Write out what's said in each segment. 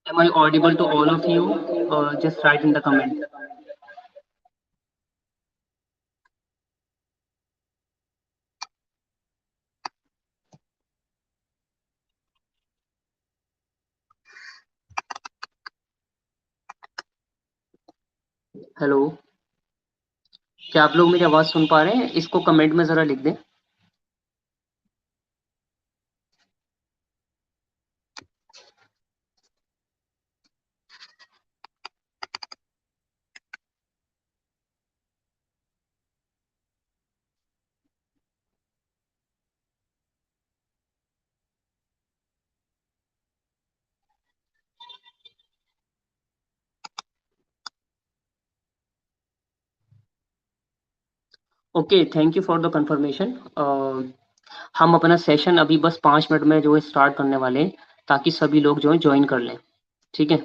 Am I audible to all of you? Just write in the comment. Hello, क्या आप लोग मेरी आवाज़ सुन पा रहे हैं? इसको कमेंट में ज़रा लिख दें। Okay, thank you for the confirmation. हम अपना सेशन अभी बस 5 मिनट में जो है स्टार्ट करने वाले हैं, ताकि सभी लोग जो है जॉइन कर लें। ठीक है?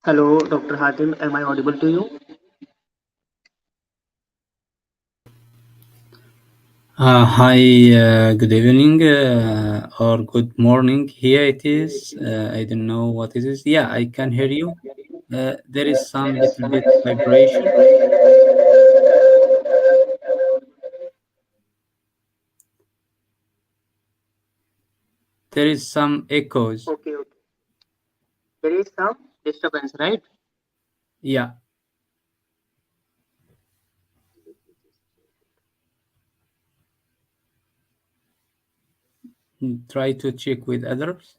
Hello, Dr. Hatim. Am I audible to you? Hi, good evening or good morning. Here it is. I don't know what it is. Yeah, I can hear you. There is some little bit vibration. There is some echoes. Okay, okay. There is some disturbance, right? Yeah, try to check with others.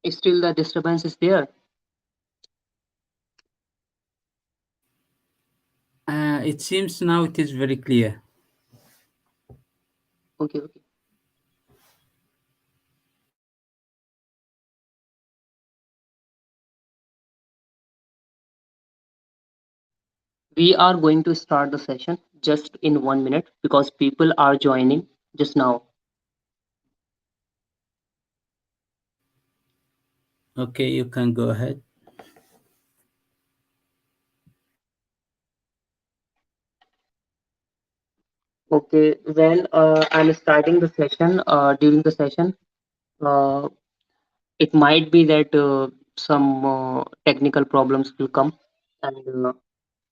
Still the disturbance is there. It seems now it is very clear. Okay, okay. We are going to start the session just in 1 minute because people are joining just now. Okay, you can go ahead. Okay, when I'm starting the session, during the session, uh, it might be that some technical problems will come, and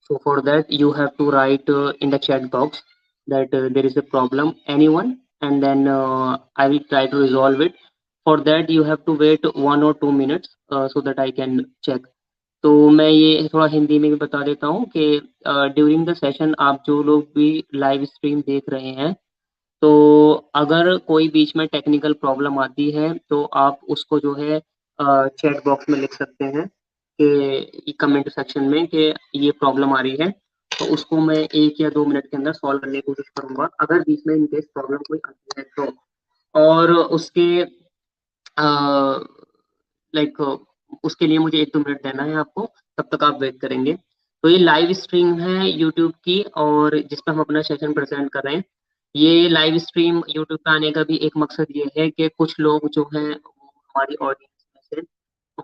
so for that you have to write in the chat box that there is a problem, anyone, and then I will try to resolve it. For that you have to wait 1 or 2 minutes so that I can check. तो मैं ये थोड़ा हिंदी में भी बता देता हूँ कि ड्यूरिंग द सेशन आप जो लोग भी लाइव स्ट्रीम देख रहे हैं, तो अगर कोई बीच में टेक्निकल प्रॉब्लम आती है तो आप उसको जो है चैट बॉक्स में लिख सकते हैं कि कमेंट सेक्शन में कि ये प्रॉब्लम आ रही है, तो उसको मैं 1 या 2 मिनट के अंदर सॉल्व करने की कोशिश करूंगा अगर बीच में इनकेस प्रॉब्लम कोई आती है तो। और उसके लाइक उसके लिए मुझे 1-2 मिनट देना है आपको, तब तक आप वेट करेंगे। तो ये लाइव स्ट्रीम है यूट्यूब की और जिस पे हम अपना सेशन प्रेजेंट कर रहे हैं। ये लाइव स्ट्रीम यूट्यूब पे आने का भी एक मकसद ये है कि कुछ लोग जो हैं वो हमारी ऑडियंस में से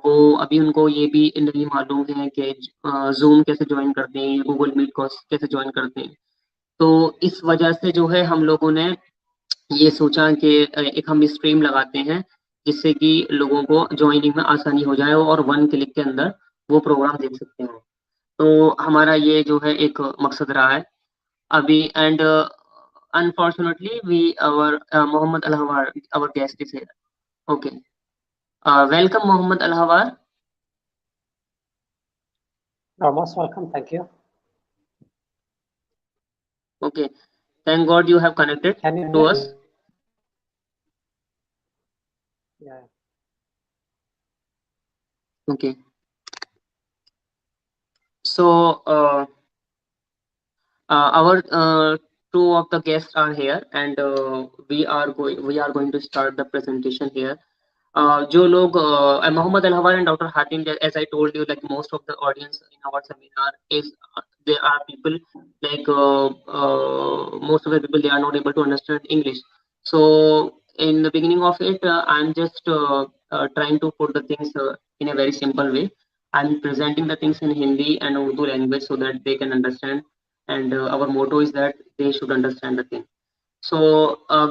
वो अभी उनको ये भी नहीं मालूम है कि ज़ूम कैसे जॉइन करते हैं या गूगल मीट को कैसे जॉइन करते हैं। तो इस वजह से जो है हम लोगों ने ये सोचा कि एक हम स्ट्रीम लगाते हैं जिससे कि लोगों को जॉइनिंग में आसानी हो जाए और 1 क्लिक के अंदर वो प्रोग्राम देख सकते हो। तो हमारा ये जो है एक मकसद रहा है अभी। And unfortunately we our Mohammad Alhawar our guest is here. Okay, welcome Mohammad Alhawar. You're most welcome. Thank you. Okay, thank God you have connected Can you to hear us. me? Yeah. Okay, so our two of the guests are here and we are going to start the presentation here. जो लोग Mohammed Alhawar and Dr. Hatim, as I told you, like most of the audience in our seminar is there are people like most of the people they are not able to understand English. So in the beginning of it, I'm just trying to put the things in a very simple way. I'm presenting the things in Hindi and Urdu language so that they can understand. And our motto is that they should understand the thing. So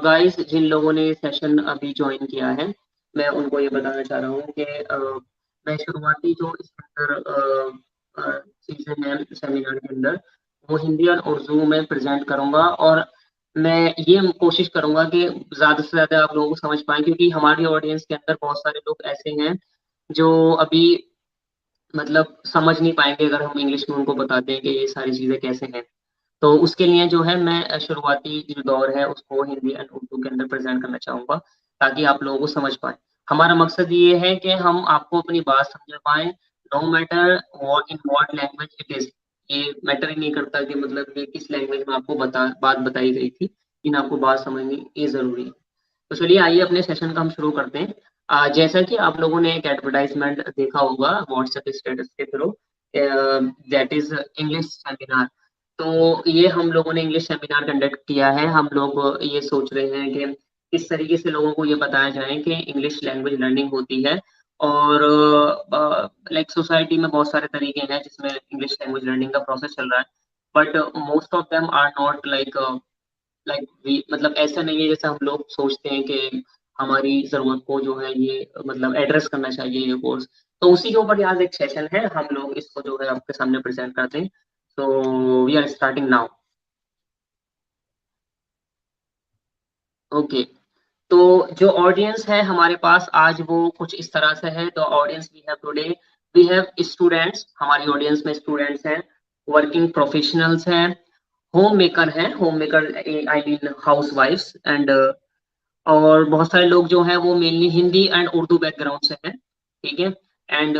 guys, जिन लोगों ने session अभी join किया है मैं उनको ये बताना चाह रहा हूँ कि मैं शुरुआती जो इसके अंदर चीज़ें हैं सेमिनार के अंदर वो हिंदी और उर्दू में प्रेजेंट करूँगा और मैं ये कोशिश करूँगा कि ज़्यादा से ज़्यादा आप लोगों को समझ पाएँ, क्योंकि हमारी ऑडियंस के अंदर बहुत सारे लोग ऐसे हैं जो अभी मतलब समझ नहीं पाएंगे अगर हम इंग्लिश में उनको बताते हैं कि ये सारी चीज़ें कैसे हैं। तो उसके लिए जो है मैं शुरुआती जो दौर है उसको हिंदी एंड उर्दू के अंदर प्रेजेंट करना चाहूँगा ताकि आप लोगों को समझ पाएँ। हमारा मकसद ये है कि हम आपको अपनी बात समझा पाएँ, no matter in what language it is, ये मैटर ही नहीं करता कि मतलब ये किस लैंग्वेज में आपको बात बताई गई थी, लेकिन आपको बात समझनी ये जरूरी है। तो चलिए आइए अपने सेशन का हम शुरू करते हैं। जैसा कि आप लोगों ने एक एडवर्टाइजमेंट देखा होगा व्हाट्सएप स्टेटस के through, that is English seminar. तो ये हम लोगों ने इंग्लिश सेमिनार कंडक्ट किया है। हम लोग ये सोच रहे हैं कि किस तरीके से लोगों को ये बताया जाए कि इंग्लिश लैंग्वेज लर्निंग होती है, और लाइक सोसाइटी में बहुत सारे तरीके हैं जिसमें इंग्लिश लैंग्वेज लर्निंग का प्रोसेस चल रहा है, but most of them are not like मतलब ऐसा नहीं है जैसे हम लोग सोचते हैं कि हमारी जरूरत को जो है ये मतलब एड्रेस करना चाहिए ये कोर्स। तो उसी के ऊपर आज एक सेशन है, हम लोग इसको जो है आपके सामने प्रेजेंट करते हैं। So we are starting now. Okay, तो जो ऑडियंस है हमारे पास आज वो कुछ इस तरह से है। तो audience we have today, we have students, हमारी ऑडियंस में स्टूडेंट्स हैं, वर्किंग प्रोफेशनल्स हैं, होम मेकर हैं, homemaker I mean housewifes, and और बहुत सारे लोग जो हैं वो mainly Hindi and Urdu background से हैं, ठीक है। एंड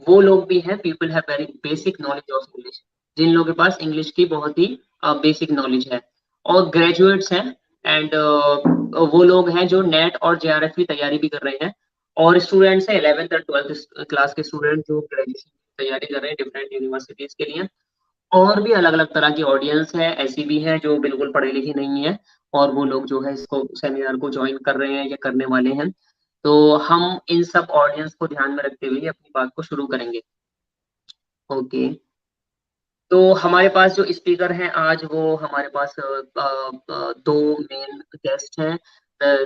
वो लोग भी हैं, people have very basic knowledge of English, जिन लोगों के पास इंग्लिश की बहुत ही बेसिक नॉलेज है, और ग्रेजुएट्स हैं, एंड वो लोग हैं जो नेट और जेआरएफ की तैयारी भी कर रहे हैं, और स्टूडेंट्स हैं 11th और 12th क्लास के स्टूडेंट जो ग्रेजुएशन की तैयारी कर रहे हैं डिफरेंट यूनिवर्सिटीज के लिए। और भी अलग अलग तरह की ऑडियंस है, ऐसी भी है जो बिल्कुल पढ़ी लिखी नहीं है, और वो लोग जो है इसको सेमिनार को ज्वाइन कर रहे हैं या करने वाले हैं। तो हम इन सब ऑडियंस को ध्यान में रखते हुए अपनी बात को शुरू करेंगे। ओके, तो हमारे पास जो स्पीकर हैं आज वो हमारे पास दो मेन गेस्ट हैं।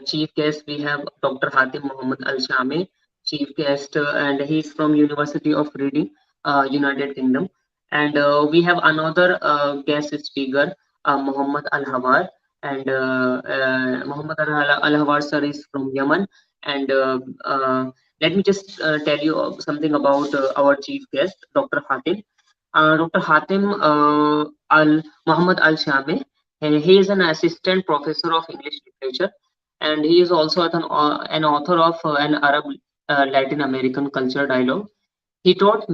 Chief guest we have doctor Hatim Mohammad Al Shami, chief guest, and he is from University of Reading, United Kingdom. And we have another guest speaker Mohammad Al Hawar, and Muhammad Al Hawar sir is from Yemen. And let me just tell you something about our chief guest, Dr. Hatim. Dr. Hatim Al Muhammad Al Shami. He is an assistant professor of English literature, and he is also an author of an Arab Latin American culture dialogue. He taught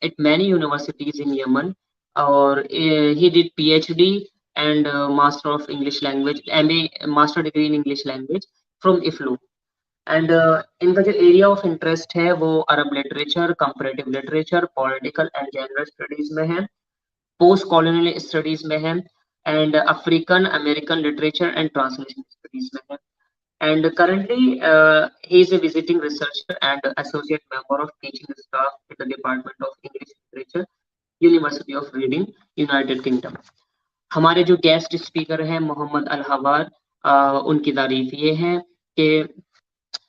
at many universities in Yemen, or he did PhD and Master of English Language, MA, Master degree in English Language from IFLU. And इनका जो area of interest है वो Arab literature, comparative literature, political and general studies में है, post colonial studies में है, and African American literature and translation studies में है। And currently, he is a visiting researcher and associate member of teaching staff in the Department of English Literature, University of Reading, United Kingdom. हमारे जो guest speaker हैं Mohammad Al हवार, उनकी तारीफ ये है कि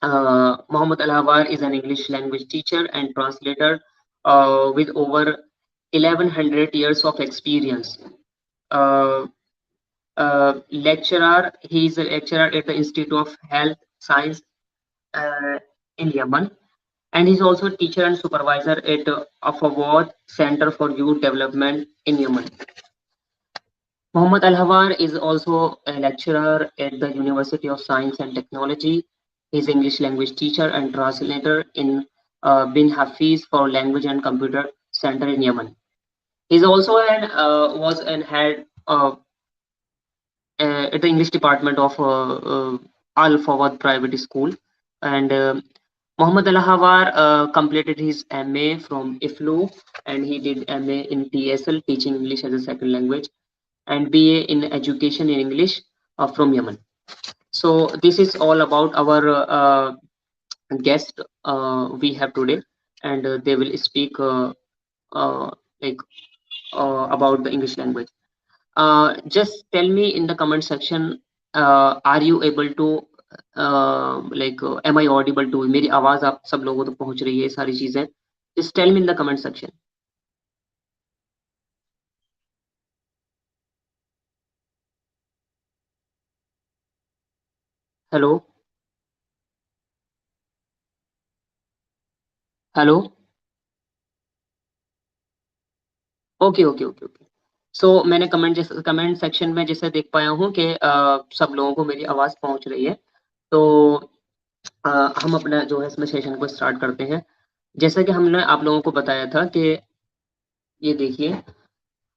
Muhammad Al Hawar is an English language teacher and translator with over 1100 years of experience. Uh, Lecturer, he is a lecturer at the Institute of Health Science in Yemen, and he's also a teacher and supervisor at Afawad Center for Youth Development in Yemen. Muhammad Al Hawar is also a lecturer at the University of Science and Technology. He's English language teacher and translator in Bin Hafiz for Language and Computer Center in Yemen. He's also was an head at the English department of Al Fawad Private School. And Muhammad Al Hawar completed his MA from IFLU, and he did MA in TSL, Teaching English as a Second Language, and BA in Education in English from Yemen. So this is all about our guest we have today, and they will speak like about the English language. Just tell me in the comment section, are you able to am I audible to? मेरी आवाज आप सब लोगों तक पहुंच रही है, सारी चीजें? Just tell me in the comment section. Hello hello, okay okay okay okay. So मैंने कमेंट सेक्शन में जैसे देख पाया हूँ कि सब लोगों को मेरी आवाज पहुंच रही है। तो हम अपना जो है इसमें सेशन को स्टार्ट करते हैं। जैसा कि हमने आप लोगों को बताया था कि ये देखिए,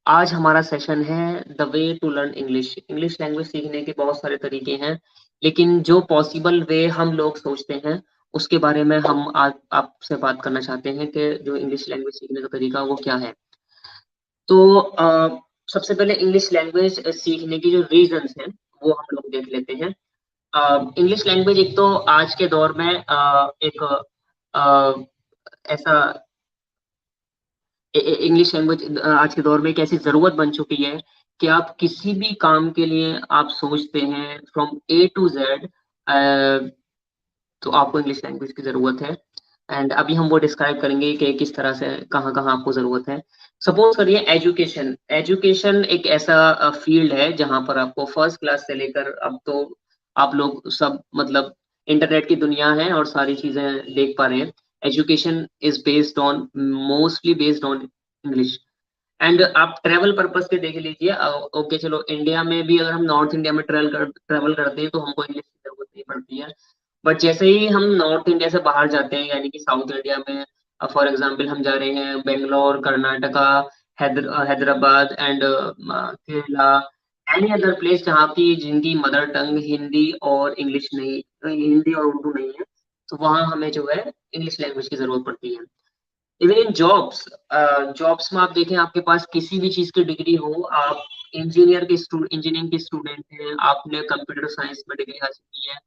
आज हमारा सेशन है the way to learn English. English language सीखने के बहुत सारे तरीके हैं, लेकिन जो पॉसिबल वे हम लोग सोचते हैं उसके बारे में हम आज आपसे बात करना चाहते हैं कि जो इंग्लिश लैंग्वेज सीखने का तरीका वो क्या है। तो सबसे पहले इंग्लिश लैंग्वेज सीखने की जो रीजंस हैं वो हम लोग देख लेते हैं। इंग्लिश लैंग्वेज एक तो आज के दौर में एक ऐसा इंग्लिश लैंग्वेज आज के दौर में एक ऐसी जरूरत बन चुकी है कि आप किसी भी काम के लिए आप सोचते हैं फ्रॉम ए टू जेड, तो आपको इंग्लिश लैंग्वेज की ज़रूरत है। एंड अभी हम वो डिस्क्राइब करेंगे कि किस तरह से कहाँ-कहाँ आपको ज़रूरत है। सपोज़ करिए एजुकेशन, एजुकेशन एक ऐसा फ़ील्ड है जहाँ पर आपको फर्स्ट क्लास से लेकर अब तो आप लोग सब मतलब इंटरनेट की दुनिया है और सारी चीज़ें देख पा रहे हैं। Education is based on mostly based on English. And आप ट्रैवल पर्पस से देख लीजिए, ओके चलो इंडिया में भी अगर हम नॉर्थ इंडिया में ट्रैवल करते हैं तो हमको इंग्लिश की जरूरत नहीं पड़ती है। बट जैसे ही हम नॉर्थ इंडिया से बाहर जाते हैं यानी कि साउथ इंडिया में, फॉर एग्जांपल हम जा रहे हैं Bangalore, Karnataka, Hyderabad and Kerala, any other place जहाँ की जिनकी मदर टंग हिंदी और इंग्लिश नहीं, हिंदी और उर्दू नहीं है, तो वहाँ हमें जो है इंग्लिश लैंग्वेज की जरूरत पड़ती है। इवन इन जॉब्स, जॉब्स में आप देखें आपके पास किसी भी चीज की डिग्री हो, आप इंजीनियरिंग के स्टूडेंट हैं, आपने कंप्यूटर साइंस में डिग्री हासिल की है,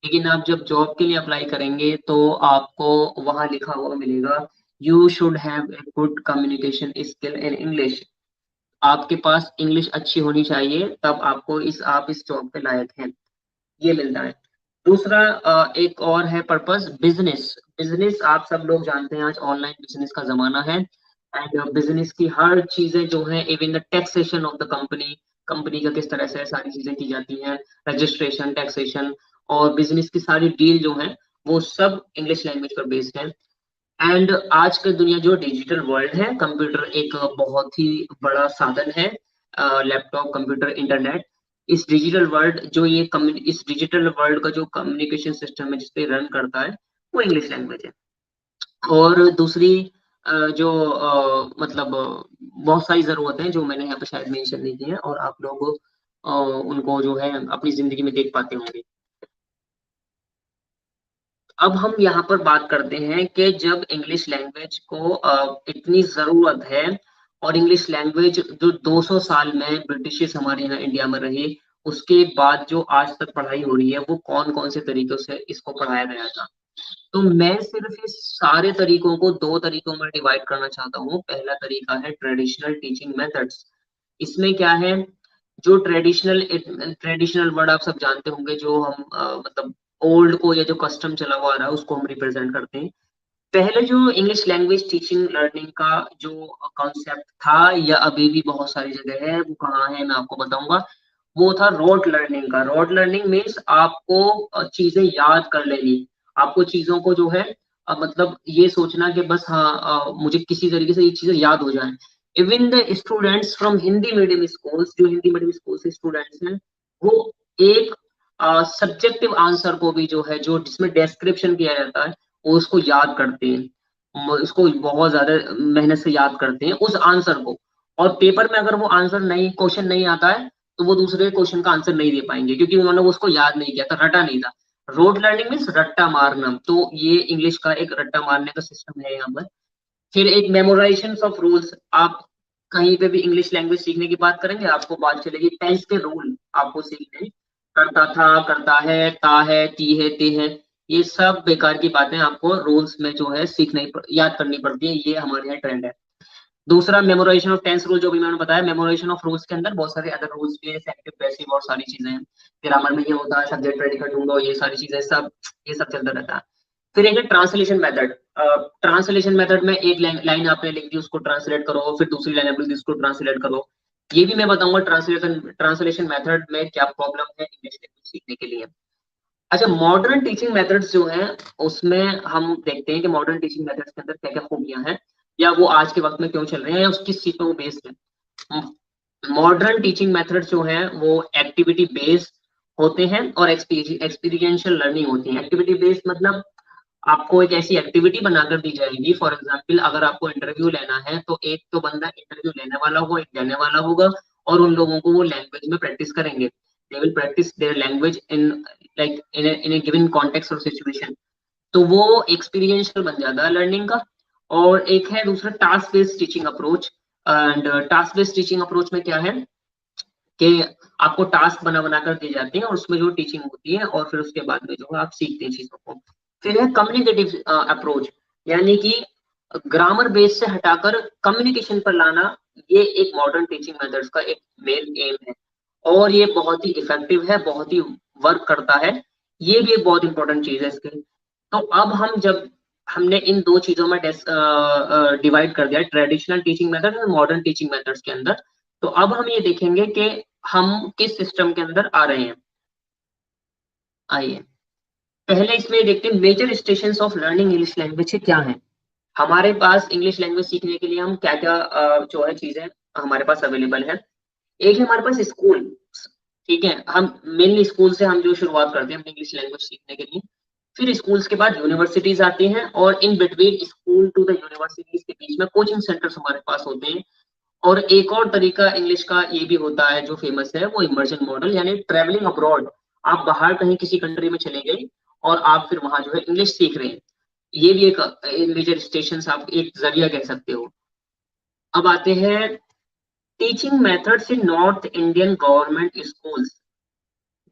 लेकिन आप जब जॉब के लिए अप्लाई करेंगे तो आपको वहां लिखा हुआ मिलेगा you should have a good communication skill in English. आपके पास इंग्लिश अच्छी होनी चाहिए तब आपको आप इस जॉब के लायक हैं, ये मिलता है। दूसरा एक और है पर्पस बिजनेस। बिजनेस आप सब लोग जानते हैं आज ऑनलाइन बिजनेस का जमाना है, एंड बिजनेस की हर चीजें जो है even the taxation of the company, company का किस तरह से सारी चीजें की जाती हैं, रजिस्ट्रेशन, टैक्सेशन और बिजनेस की सारी डील जो है वो सब इंग्लिश लैंग्वेज पर बेस्ड है। एंड आज की दुनिया जो डिजिटल वर्ल्ड है, कंप्यूटर एक बहुत ही बड़ा साधन है, लैपटॉप, कंप्यूटर, इंटरनेट। इस डिजिटल वर्ल्ड का जो कम्युनिकेशन सिस्टम है जिसपे रन करता है वो इंग्लिश लैंग्वेज है। और दूसरी जो मतलब बहुत सारी जरूरतें हैं जो मैंने यहाँ पे शायद मेंशन नहीं की है और आप लोग उनको जो है अपनी जिंदगी में देख पाते होंगे। अब हम यहाँ पर बात करते हैं कि जब इंग्लिश लैंग्वेज को इतनी जरूरत है और इंग्लिश लैंग्वेज जो 200 साल में ब्रिटिश हमारे यहाँ इंडिया में रहे, उसके बाद जो आज तक पढ़ाई हो रही है वो कौन कौन से तरीकों से इसको पढ़ाया गया था। तो मैं सिर्फ इस सारे तरीकों को दो तरीकों में डिवाइड करना चाहता हूँ। पहला तरीका है ट्रेडिशनल टीचिंग मेथड्स। इसमें क्या है, जो ट्रेडिशनल वर्ड आप सब जानते होंगे, जो हम मतलब ओल्ड को या जो कस्टम चला हुआ आ रहा है उसको हम रिप्रेजेंट करते हैं। पहले जो इंग्लिश लैंग्वेज टीचिंग लर्निंग का जो कॉन्सेप्ट था या अभी भी बहुत सारी जगह है, वो कहाँ है मैं आपको बताऊंगा। वो था रोट लर्निंग का। रोट लर्निंग मीन्स आपको चीजें याद कर लेनी, आपको चीजों को जो है मतलब ये सोचना कि बस हाँ मुझे किसी तरीके से ये चीजें याद हो जाएं। Even the students from Hindi medium schools, जो हिंदी मीडियम स्कूल से स्टूडेंट्स हैं, वो एक सब्जेक्टिव आंसर को भी जो है जो जिसमें डिस्क्रिप्शन किया जाता है वो उसको याद करते हैं, उसको बहुत ज्यादा मेहनत से याद करते हैं उस आंसर को। और पेपर में अगर वो आंसर नहीं, क्वेश्चन नहीं आता है तो वो दूसरे क्वेश्चन का आंसर नहीं दे पाएंगे क्योंकि उन्होंने उसको याद नहीं किया था, रटा नहीं था। रोड लर्निंग मीन्स रट्टा मारना, तो ये इंग्लिश का एक रट्टा मारने का सिस्टम है यहाँ पर। फिर एक मेमोराइजेशन ऑफ रूल्स। आप कहीं पे भी इंग्लिश लैंग्वेज सीखने की बात करेंगे आपको बात चलेगी टेंस के रूल आपको सीखने, करता था, करता है, ता है, ती है, ते है, ये सब बेकार की बातें आपको रूल्स में जो है सीखने याद करनी पड़ती है, ये हमारे यहाँ ट्रेंड है। दूसरा मेमोराइजेशन ऑफ टेंस रूल, जो भी मैंने बताया। मेमोराइजेशन ऑफ रूल्स के अंदर बहुत सारे अदर रूल्स भी है, एक्टिव पैसिव और सारी चीजें हैं। ग्रामर में ये होता है सब्जेक्ट प्रेडिकेट ढूंढो, ये सारी चीजें सब, ये सब चलता रहता है। फिर एक है ट्रांसलेशन मेथड। ट्रांसलेशन मेथड में एक लाइन आपने लिख दी उसको ट्रांसलेट करो, फिर दूसरी लाइन आपने लिख दी उसको ट्रांसलेट करो। ये भी मैं बताऊंगा ट्रांसलेशन ट्रांसलेशन मेथड में क्या प्रॉब्लम है इंग्लिश लैंग्वेज सीखने के लिए। अच्छा, मॉडर्न टीचिंग मेथड्स जो हैं उसमें हम देखते हैं कि मॉडर्न टीचिंग मेथड्स के अंदर क्या क्या खूबियां हैं या वो आज के वक्त में क्यों चल रहे हैं या उस किस चीज पे वो बेस्ड है। मॉडर्न टीचिंग मेथड्स जो हैं वो एक्टिविटी बेस्ड होते हैं और एक्सपीरियंशियल लर्निंग होती है। एक्टिविटी बेस्ड मतलब आपको एक ऐसी एक्टिविटी बनाकर दी जाएगी। फॉर एग्जाम्पल, अगर आपको इंटरव्यू लेना है तो एक तो बंदा इंटरव्यू लेने वाला होगा, एक देने वाला होगा, और उन लोगों को वो लैंग्वेज में प्रैक्टिस करेंगे। They will practice their language in like in A given context और सिचुएशन। तो वो एक्सपीरियंशियल बन जाता है लर्निंग का। और एक है दूसरा task based teaching approach. And task based teaching approach में क्या है कि आपको टास्क बना बना कर दिए जाते हैं और उसमें जो टीचिंग होती है, और फिर उसके बाद में जो है आप सीखते हैं चीजों को। फिर है कम्युनिकेटिव अप्रोच, यानी कि ग्रामर बेस से हटाकर कम्युनिकेशन पर लाना। ये एक मॉडर्न टीचिंग मेथड्स का एक मेन एम है, और ये बहुत ही इफेक्टिव है, बहुत ही वर्क करता है। ये भी एक बहुत इंपॉर्टेंट चीज है इसके। तो अब हम जब हमने इन दो चीजों में डिवाइड कर दिया, ट्रेडिशनल टीचिंग मेथड और मॉडर्न टीचिंग मेथड्स के अंदर, तो अब हम ये देखेंगे कि हम किस सिस्टम के अंदर आ रहे हैं। आइए पहले इसमें देखते हैं major stations of learning English language के क्या है। हमारे पास इंग्लिश लैंग्वेज सीखने के लिए हम क्या क्या जो है चीजें हमारे पास अवेलेबल है। एक है हमारे पास स्कूल। ठीक है, हम मेनली स्कूल से हम जो शुरुआत करते हैं अपनी इंग्लिश लैंग्वेज सीखने के लिए। फिर स्कूल्स के बाद यूनिवर्सिटीज आती हैं, और in between school to the universities के बीच में कोचिंग सेंटर्स हमारे पास होते हैं। और एक और तरीका इंग्लिश का ये भी होता है जो फेमस है, वो इमर्जन मॉडल, यानी ट्रेवलिंग अब्रॉड। आप बाहर कहीं किसी कंट्री में चले गए और आप फिर वहां जो है इंग्लिश सीख रहे हैं। ये भी एक मेजर स्टेशन आप एक जरिया कह सकते हो। अब आते हैं teaching methods in north Indian government schools.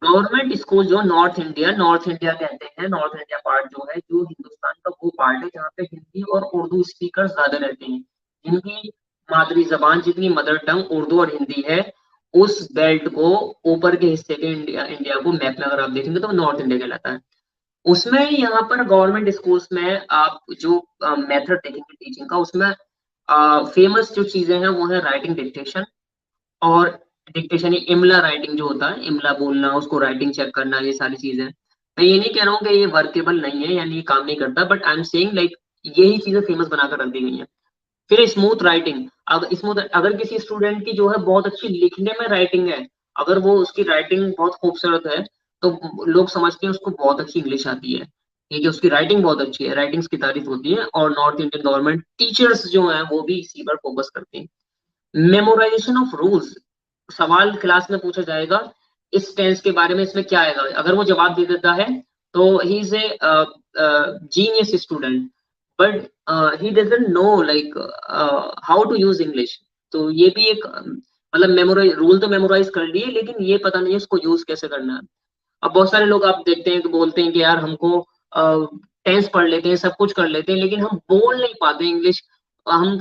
Government school जो नॉर्थ इंडिया कहते हैं, नॉर्थ इंडिया पार्ट जो है, जो हिंदुस्तान का वो पार्ट है जहाँ पे हिंदी और उर्दू स्पीकर ज्यादा रहते हैं। जिनकी मादरी जबान, जितनी मदर टंग उर्दू और हिंदी है, उस बेल्ट को ऊपर के हिस्से के इंडिया इंडिया को मैप में अगर आप देखेंगे तो नॉर्थ इंडिया कहलाता है। उसमें यहाँ पर गवर्नमेंट स्कूल्स में आप जो मेथड देखेंगे टीचिंग का, उसमें फेमस जो चीजें हैं वो है राइटिंग डिक्टेशन। और डिक्टेशन, इमला राइटिंग जो होता है, इमला बोलना, उसको राइटिंग चेक करना, ये सारी चीजें। मैं ये नहीं कह रहा हूँ कि ये वर्केबल नहीं है, यानी ये काम नहीं करता, but I am saying like यही चीजें फेमस बनाकर रख दी गई हैं। फिर स्मूथ राइटिंग। अगर स्मूथ, अगर किसी स्टूडेंट की जो है बहुत अच्छी लिखने में राइटिंग है, अगर वो उसकी राइटिंग बहुत खूबसूरत है, तो लोग समझते हैं उसको बहुत अच्छी इंग्लिश आती है। ठीक है, उसकी राइटिंग बहुत अच्छी है, राइटिंग्स की तारीफ होती है। और नॉर्थ इंडियन गवर्नमेंट टीचर्स जो हैं वो भी इसी पर फोकस करते हैं। Memorisation of rules. सवाल क्लास में पूछा जाएगा इस टेंस के बारे में, इसमें क्या आएगा, अगर वो जवाब दे देता है तो he is a genius student, but he doesn't know like how to use English. तो ये भी एक मतलब मेमोराइज, रूल तो मेमोराइज कर लिए, लेकिन ये पता नहीं है इसको यूज कैसे करना है। अब बहुत सारे लोग आप देखते हैं कि बोलते हैं कि यार हमको टेंस पढ़ लेते हैं, सब कुछ कर लेते हैं, लेकिन हम बोल नहीं पाते इंग्लिश। हम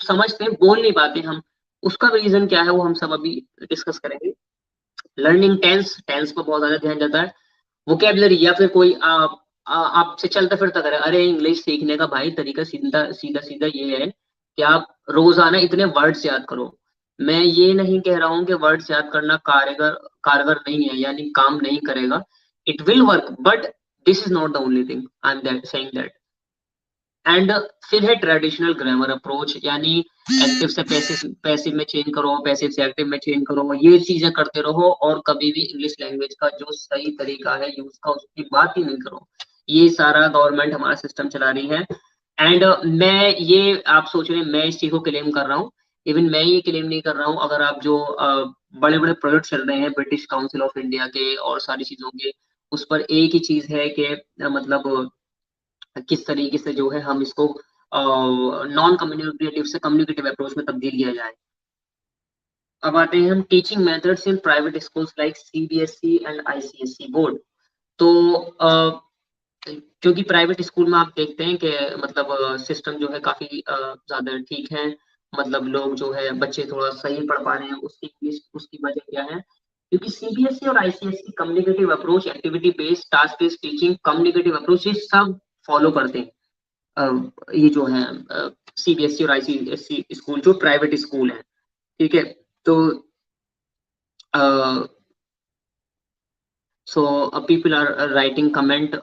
समझते हैं, बोल नहीं पाते हम। उसका रीजन क्या है वो हम सब अभी डिस्कस करेंगे। लर्निंग टेंस, टेंस पर बहुत ज्यादा ध्यान जाता है। वोकेबलरी, या फिर कोई आपसे चलता फिरता करे, अरे इंग्लिश सीखने का भाई तरीका सीधा सीधा सीधा ये है कि आप रोजाना इतने वर्ड्स याद करो। मैं ये नहीं कह रहा हूँ कि वर्ड्स याद करना कारगर कारगर नहीं है, यानी काम नहीं करेगा। It will work, but this is not the only thing I am that saying that. And फिर है ट्रेडिशनल ग्रामर अप्रोच, यानी एक्टिव से पैसिव में चेंज करो, पैसिव से एक्टिव में चेंज करो, ये चीजें करते रहो, और कभी भी इंग्लिश लैंग्वेज का जो सही तरीका है यूज का उसकी बात ही नहीं करो। ये सारा गवर्नमेंट हमारा सिस्टम चला रही है। एंड मैं ये आप सोच रहे हैं मैं इस चीज को क्लेम कर रहा हूँ, इवन मैं ये क्लेम नहीं कर रहा हूँ। अगर आप जो बड़े बड़े प्रोजेक्ट चल रहे हैं ब्रिटिश काउंसिल ऑफ इंडिया के और सारी चीजों के, उस पर एक ही चीज है कि मतलब किस तरीके से जो है हम इसको नॉन कम्युनिकेटिव से कम्युनिकेटिव अप्रोच में तब्दील किया जाए। अब आते हैं हम teaching methods in private schools like CBSE and ICSE board. तो क्योंकि प्राइवेट स्कूल में आप देखते हैं कि मतलब सिस्टम जो है काफी ज्यादा ठीक है। मतलब लोग जो है बच्चे थोड़ा सही पढ़ पा रहे हैं, उसकी उसकी वजह क्या है, क्योंकि सीबीएसई और ICSE communicative approach, activity based, task based teaching, communicative approach, ये सब फॉलो करते हैं। ये जो है सीबीएसई और आईसीएसई स्कूल जो प्राइवेट स्कूल है। ठीक है, तो so people are writing comment,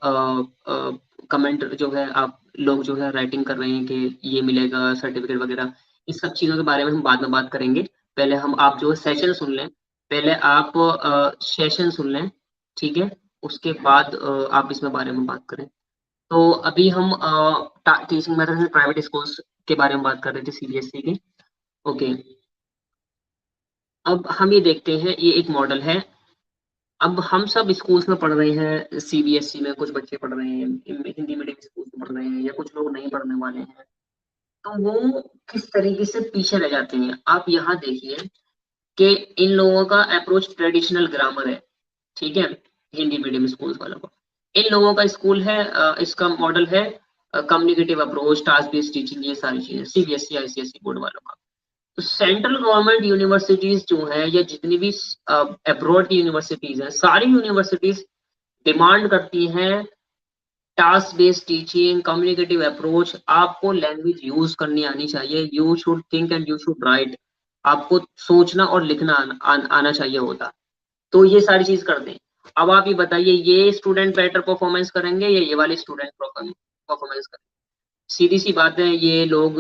comment जो है आप लोग जो है राइटिंग कर रहे हैं कि ये मिलेगा सर्टिफिकेट वगैरह। इस सब चीजों के बारे में हम बाद में बात करेंगे। पहले हम आप जो सेशन सुन लें, पहले आप सेशन सुन लें, ठीक है, उसके बाद आप इसमें बारे में बात करें। तो अभी हम टीचिंग मेथड में प्राइवेट स्कूल्स के बारे में बात कर रहे थे, सीबीएसई के। ओके, अब हम ये देखते हैं, ये एक मॉडल है। अब हम सब स्कूल्स में पढ़ रहे हैं, सीबीएसई में कुछ बच्चे पढ़ रहे हैं, हिंदी मीडियम स्कूल में पढ़ रहे हैं, या कुछ लोग नहीं पढ़ने वाले हैं, तो वो किस तरीके से पीछे रह जाते हैं। आप यहाँ देखिए कि इन लोगों का अप्रोच ट्रेडिशनल ग्रामर है, ठीक है, हिंदी मीडियम स्कूल वालों का। इन लोगों का स्कूल है, इसका मॉडल है communicative approach, task based teaching, ये सारी चीजें सीबीएसई आईसीएसई बोर्ड वालों का। तो सेंट्रल गवर्नमेंट यूनिवर्सिटीज जो है, या जितनी भी अब्रॉड की यूनिवर्सिटीज हैं, सारी यूनिवर्सिटीज डिमांड करती हैं task based teaching, communicative approach. आपको लैंग्वेज यूज करनी आनी चाहिए, you should think and you should write. आपको सोचना और लिखना आना चाहिए होता। तो ये सारी चीज कर दें। अब आप ये बताइए, ये स्टूडेंट बेटर परफॉर्मेंस करेंगे या ये वाले स्टूडेंट परफॉर्मेंस करेंगे? सीधी सी बात है, ये लोग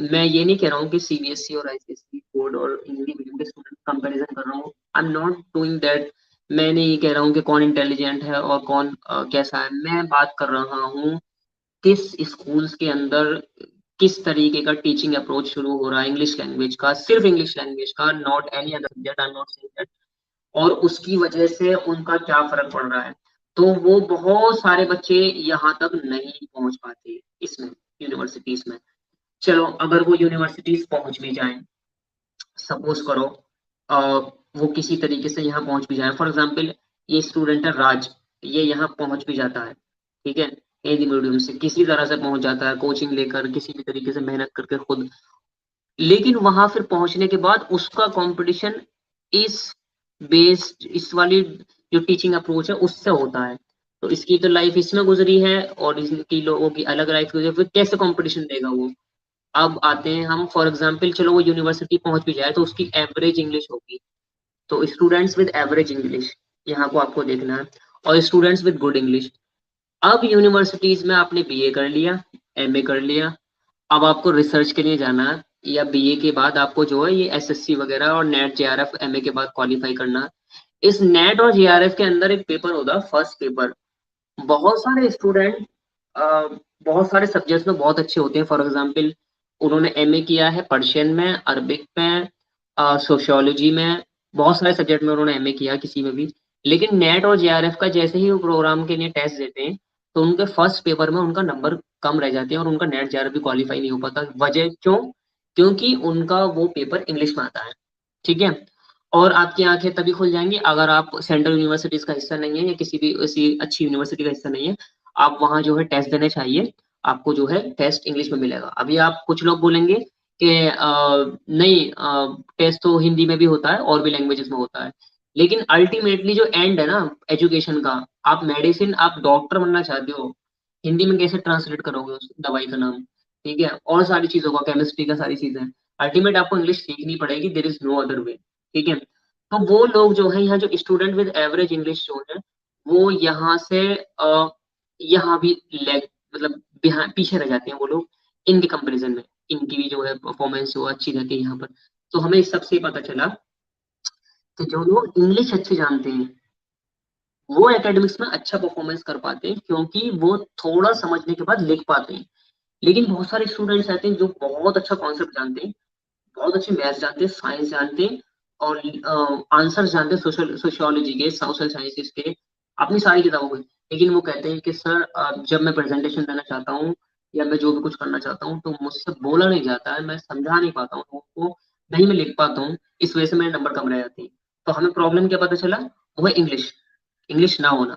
मैं ये नहीं कह रहा हूँ कि सीबीएसई और आईसीएसई बोर्ड और हिंदी मीडियम के स्टूडेंट कंपैरिजन कर रहा हूँ, I am not doing that. मैं नहीं कह रहा हूँ कि कौन इंटेलिजेंट है और कौन कैसा है। मैं बात कर रहा हूँ किस स्कूल्स के अंदर किस तरीके का टीचिंग अप्रोच शुरू हो रहा है, इंग्लिश लैंग्वेज का, सिर्फ इंग्लिश लैंग्वेज का, not any other subject, I am not saying that. और उसकी वजह से उनका क्या फर्क पड़ रहा है। तो वो बहुत सारे बच्चे यहाँ तक नहीं पहुंच पाते इसमें, यूनिवर्सिटीज में। चलो, अगर वो यूनिवर्सिटीज पहुंच भी जाएं, सपोज करो वो किसी तरीके से यहाँ पहुंच भी जाए, फॉर एग्जाम्पल ये स्टूडेंट है राज, ये यहाँ पहुंच भी जाता है, ठीक है, हिंदी मीडियम से किसी तरह से पहुंच जाता है, कोचिंग लेकर किसी भी तरीके से मेहनत करके खुद। लेकिन वहां फिर पहुंचने के बाद उसका कंपटीशन इस बेस्ड, इस वाली जो टीचिंग अप्रोच है उससे होता है। तो इसकी तो लाइफ इसमें गुजरी है और इसकी लोगों की अलग लाइफ गुजरी है, फिर कैसे कंपटीशन देगा वो। अब आते हैं हम, फॉर एग्जाम्पल चलो वो यूनिवर्सिटी पहुंच भी जाए तो उसकी एवरेज इंग्लिश होगी। तो स्टूडेंट्स विद एवरेज इंग्लिश यहाँ को आपको देखना है, और स्टूडेंट्स विद गुड इंग्लिश। अब यूनिवर्सिटीज में आपने बीए कर लिया, एमए कर लिया, अब आपको रिसर्च के लिए जाना है, या बीए के बाद आपको जो है ये एसएससी वगैरह और नेट जेआरएफ एमए के बाद क्वालिफाई करना है। इस नेट और जेआरएफ के अंदर एक पेपर होता है, फर्स्ट पेपर। बहुत सारे स्टूडेंट बहुत सारे सब्जेक्ट्स में बहुत अच्छे होते हैं, फॉर एग्जांपल उन्होंने एमए किया है पर्शियन में, अरबिक में, सोशियोलॉजी में, बहुत सारे सब्जेक्ट में उन्होंने एमए किया किसी में भी। लेकिन नेट और जेआरएफ का जैसे ही वो प्रोग्राम के लिए टेस्ट देते हैं, तो उनके फर्स्ट पेपर में उनका नंबर कम रह जाते हैं और उनका नेट जेआरएफ भी क्वालिफाई नहीं हो पाता। वजह क्यों? क्योंकि उनका वो पेपर इंग्लिश में आता है, ठीक है। और आपकी आंखें तभी खुल जाएंगी अगर आप सेंट्रल यूनिवर्सिटीज का हिस्सा नहीं है या किसी भी ऐसी अच्छी यूनिवर्सिटी का हिस्सा नहीं है, आप वहां जो है टेस्ट देने चाहिए, आपको जो है टेस्ट इंग्लिश में मिलेगा। अभी आप कुछ लोग बोलेंगे कि नहीं, टेस्ट तो हिंदी में भी होता है और भी लैंग्वेजेस में होता है। लेकिन अल्टीमेटली जो एंड है ना एजुकेशन का, आप मेडिसिन, आप डॉक्टर बनना चाहते हो, हिंदी में कैसे ट्रांसलेट करोगे उस दवाई का नाम, ठीक है, और सारी चीजों का, केमिस्ट्री का, सारी चीजें अल्टीमेट आपको इंग्लिश सीखनी पड़ेगी, there is no other way, ठीक है। तो वो लोग जो है यहाँ, जो स्टूडेंट विद एवरेज इंग्लिश जो है, वो यहाँ से यहाँ भी लैग, मतलब पीछे रह जाते हैं वो लोग इनके कंपैरिजन में। इनकी भी जो है परफॉर्मेंस वो अच्छी रहती है यहाँ पर। तो हमें इस सबसे पता चला कि जो लोग इंग्लिश अच्छे जानते हैं वो एकेडमिक्स में अच्छा परफॉर्मेंस कर पाते हैं, क्योंकि वो थोड़ा समझने के बाद लिख पाते हैं। लेकिन बहुत सारे स्टूडेंट्स ऐसे हैं जो बहुत अच्छा कॉन्सेप्ट जानते हैं, बहुत अच्छे मैथ्स जानते हैं, साइंस जानते हैं, और आंसर जानते हैं सोशल सोशियोलॉजी के, सोशल साइंसेस के, अपनी सारी किताबों के। लेकिन वो कहते हैं कि सर जब मैं प्रेजेंटेशन देना चाहता हूँ या मैं जो भी कुछ करना चाहता हूँ तो मुझसे बोला नहीं जाता है, मैं समझा नहीं पाता हूँ लोगों को, नहीं मैं लिख पाता हूँ, इस वजह से मेरे नंबर कम रह जाते हैं। तो हमें प्रॉब्लम क्या पता चला? वो है इंग्लिश, इंग्लिश ना होना।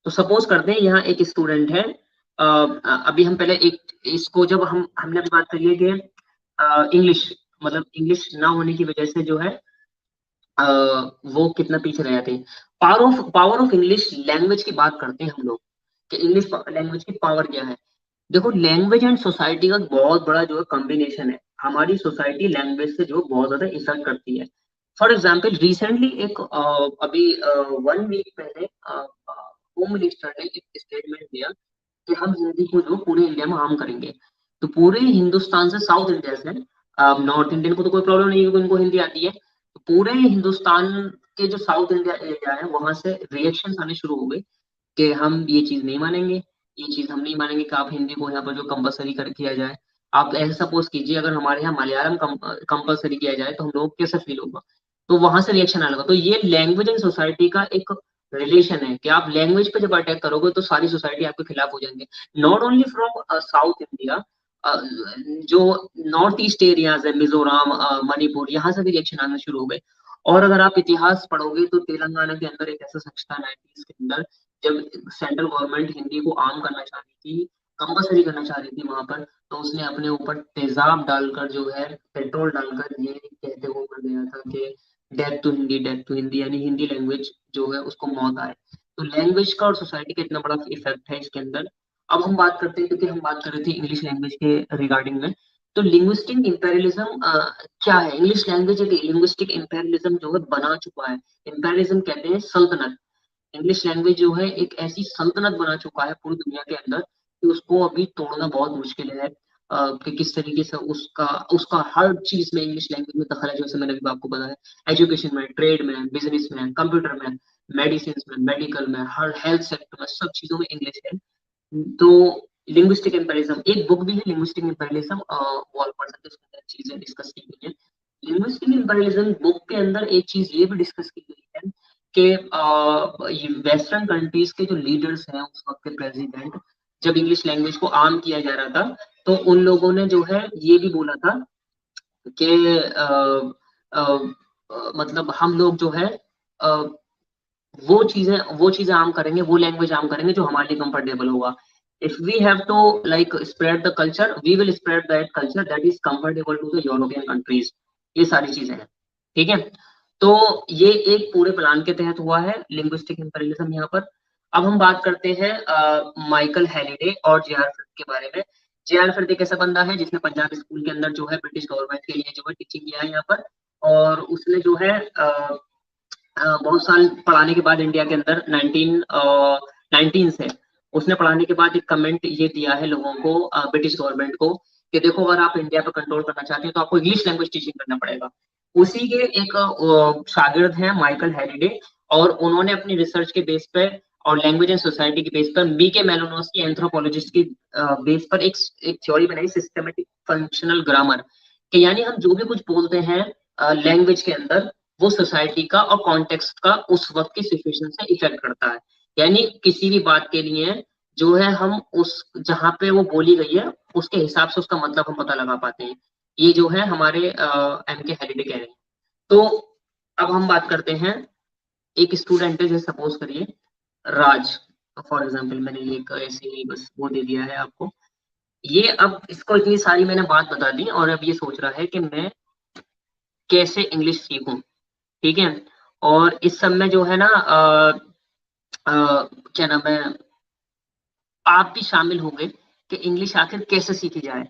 तो सपोज करते हैं यहाँ एक स्टूडेंट है, अभी हम पहले एक इसको, जब हमने अभी बात करी है कि इंग्लिश, मतलब इंग्लिश ना होने की वजह से जो है वो कितना पीछे रह जाते हैं। पावर ऑफ इंग्लिश लैंग्वेज की बात करते हैं हम लोग कि इंग्लिश लैंग्वेज की पावर क्या है। देखो, लैंग्वेज एंड सोसाइटी का बहुत बड़ा जो है कॉम्बिनेशन है। हमारी सोसाइटी लैंग्वेज से जो बहुत ज्यादा इफेक्ट करती है। फॉर एग्जाम्पल रिसेंटली एक अभी 1 वीक पहले होम मिनिस्टर ने एक स्टेटमेंट दिया कि हम हिंदी को जो पूरे इंडिया में आम करेंगे। तो पूरे हिंदुस्तान से, साउथ इंडिया से, नॉर्थ इंडियन को तो कोई प्रॉब्लम नहीं है क्योंकि उनको हिंदी आती है, तो पूरे हिंदुस्तान के जो साउथ इंडिया एरिया है वहां से रिएक्शन आने शुरू हो गए कि हम ये चीज नहीं मानेंगे, ये चीज हम नहीं मानेंगे कि आप हिंदी को यहाँ पर जो कंपलसरी कर किया जाए। आप ऐसे सपोज कीजिए अगर हमारे यहाँ मलयालम कंपलसरी किया जाए तो हम लोग कैसे फील होगा, तो वहां से रिएक्शन आएगा। तो ये लैंग्वेज एंड सोसाइटी का एक रिलेशन है कि आप लैंग्वेज पे जब अटैक करोगे तो सारी सोसाइटी आपके खिलाफ हो जाएंगे। Not only from south India, जो नॉर्थ ईस्ट एरियाज है, मिजोरम, मणिपुर, यहाँ से भी रिएक्शन आना शुरू हो गए। और अगर आप इतिहास पढ़ोगे तो तेलंगाना के अंदर एक ऐसा शख्स था 90s के अंदर, जब सेंट्रल गवर्नमेंट हिंदी को आम करना चाह रही थी, कंपलसरी करना चाह रही थी वहां पर, तो उसने अपने ऊपर तेजाब डालकर जो है, पेट्रोल डालकर ये कहते हुए कर दिया था कि death to Hindi, death to Hindi, यानी हिंदी लैंग्वेज जो है उसको मौत आए। तो लैंग्वेज का और सोसाइटी का इतना बड़ा इफेक्ट है इसके अंदर। अब हम बात करते हैं, क्योंकि हम बात कर रहे थे इंग्लिश लैंग्वेज के रिगार्डिंग में, तो लिंग्विस्टिक इंपेरियलिज्म क्या है? इंग्लिश लैंग्वेज एक लिंग्विस्टिक इंपेरियलिज्म जो है बना चुका है। इंपेरियलिज्म कहते हैं सल्तनत। इंग्लिश लैंग्वेज जो है एक ऐसी सल्तनत बना चुका है पूरी दुनिया के अंदर कि उसको अभी तोड़ना बहुत मुश्किल है। कि किस तरीके से उसका उसका हर चीज में इंग्लिश लैंग्वेज में दखल है, जैसे मैंने भी आपको बताया, एजुकेशन में, ट्रेड में, बिजनेस में, कंप्यूटर में, मेडिसिन में, मेडिकल में, हर हेल्थ सेक्टर में, सब चीजों में इंग्लिश है। तो लिंग्विस्टिक एम्पेरिज्म एक बुक भी है, लिंग्विस्टिक एम्पेरिज्म, वो आप पढ़ सकते हैं, उसके अंदर चीजें डिस्कस की गई है। लिंग्विस्टिक एम्पेरिज्म बुक के अंदर एक चीज ये भी डिस्कस की गई है कि वेस्टर्न कंट्रीज के जो लीडर्स हैं उस वक्त के प्रेसिडेंट, जब इंग्लिश लैंग्वेज को आम किया जा रहा था, तो उन लोगों ने जो है ये भी बोला था कि मतलब हम लोग जो है अ, वो चीजें आम करेंगे, वो लैंग्वेज आम करेंगे जो हमारे लिए कंफर्टेबल होगा। If we have to like spread the culture, we will spread that culture that is comfortable to the European countries. ये सारी चीजें हैं, ठीक है। तो ये एक पूरे प्लान के तहत हुआ है लिंग्विस्टिक इंपेरियलिज्म यहाँ पर। अब हम बात करते हैं माइकल हैलिडे और जे आर फिल्ड के बारे में। जे आर फिल्ड एक ऐसा बंदा है जिसने पंजाब स्कूल के अंदर जो है ब्रिटिश गवर्नमेंट के लिए जो है टीचिंग किया है यहाँ पर। और उसने जो है बहुत साल पढ़ाने के बाद इंडिया के अंदर 19 से उसने पढ़ाने के बाद एक कमेंट ये दिया है लोगों को, ब्रिटिश गवर्नमेंट को, कि देखो अगर आप इंडिया पर कंट्रोल करना चाहते हैं तो आपको इंग्लिश लैंग्वेज टीचिंग करना पड़ेगा। उसी के एक शागिर्द हैं माइकल हैरिडे, और उन्होंने अपनी रिसर्च के बेस पे और लैंग्वेज एंड सोसाइटी के बेस पर बी के मेलोनोस की एंथ्रोपोलॉजिस्ट की बेस पर एक थ्योरी बनाई, सिस्टमेटिक फंक्शनल ग्रामर, कि यानी हम जो भी कुछ बोलते हैं लैंग्वेज के अंदर, वो सोसाइटी का और कॉन्टेक्स्ट का उस वक्त की सिचुएशन से इफेक्ट करता है। यानी किसी भी बात के लिए जो है हम उस जहां पे वो बोली गई है उसके हिसाब से उसका मतलब हम पता लगा पाते हैं। ये जो है हमारे एम के हेरिडे कह रहे हैं। तो अब हम बात करते हैं, एक स्टूडेंट है जैसे सपोज करिए राज, फॉर एग्जाम्पल, मैंने ये एक ऐसे ही बस वो दे दिया है आपको। ये अब इसको इतनी सारी मैंने बात बता दी और अब ये सोच रहा है कि मैं कैसे इंग्लिश सीखूं, ठीक है। और इस सब में जो है ना क्या नाम है, आप भी शामिल होंगे कि इंग्लिश आखिर कैसे सीखी जाए।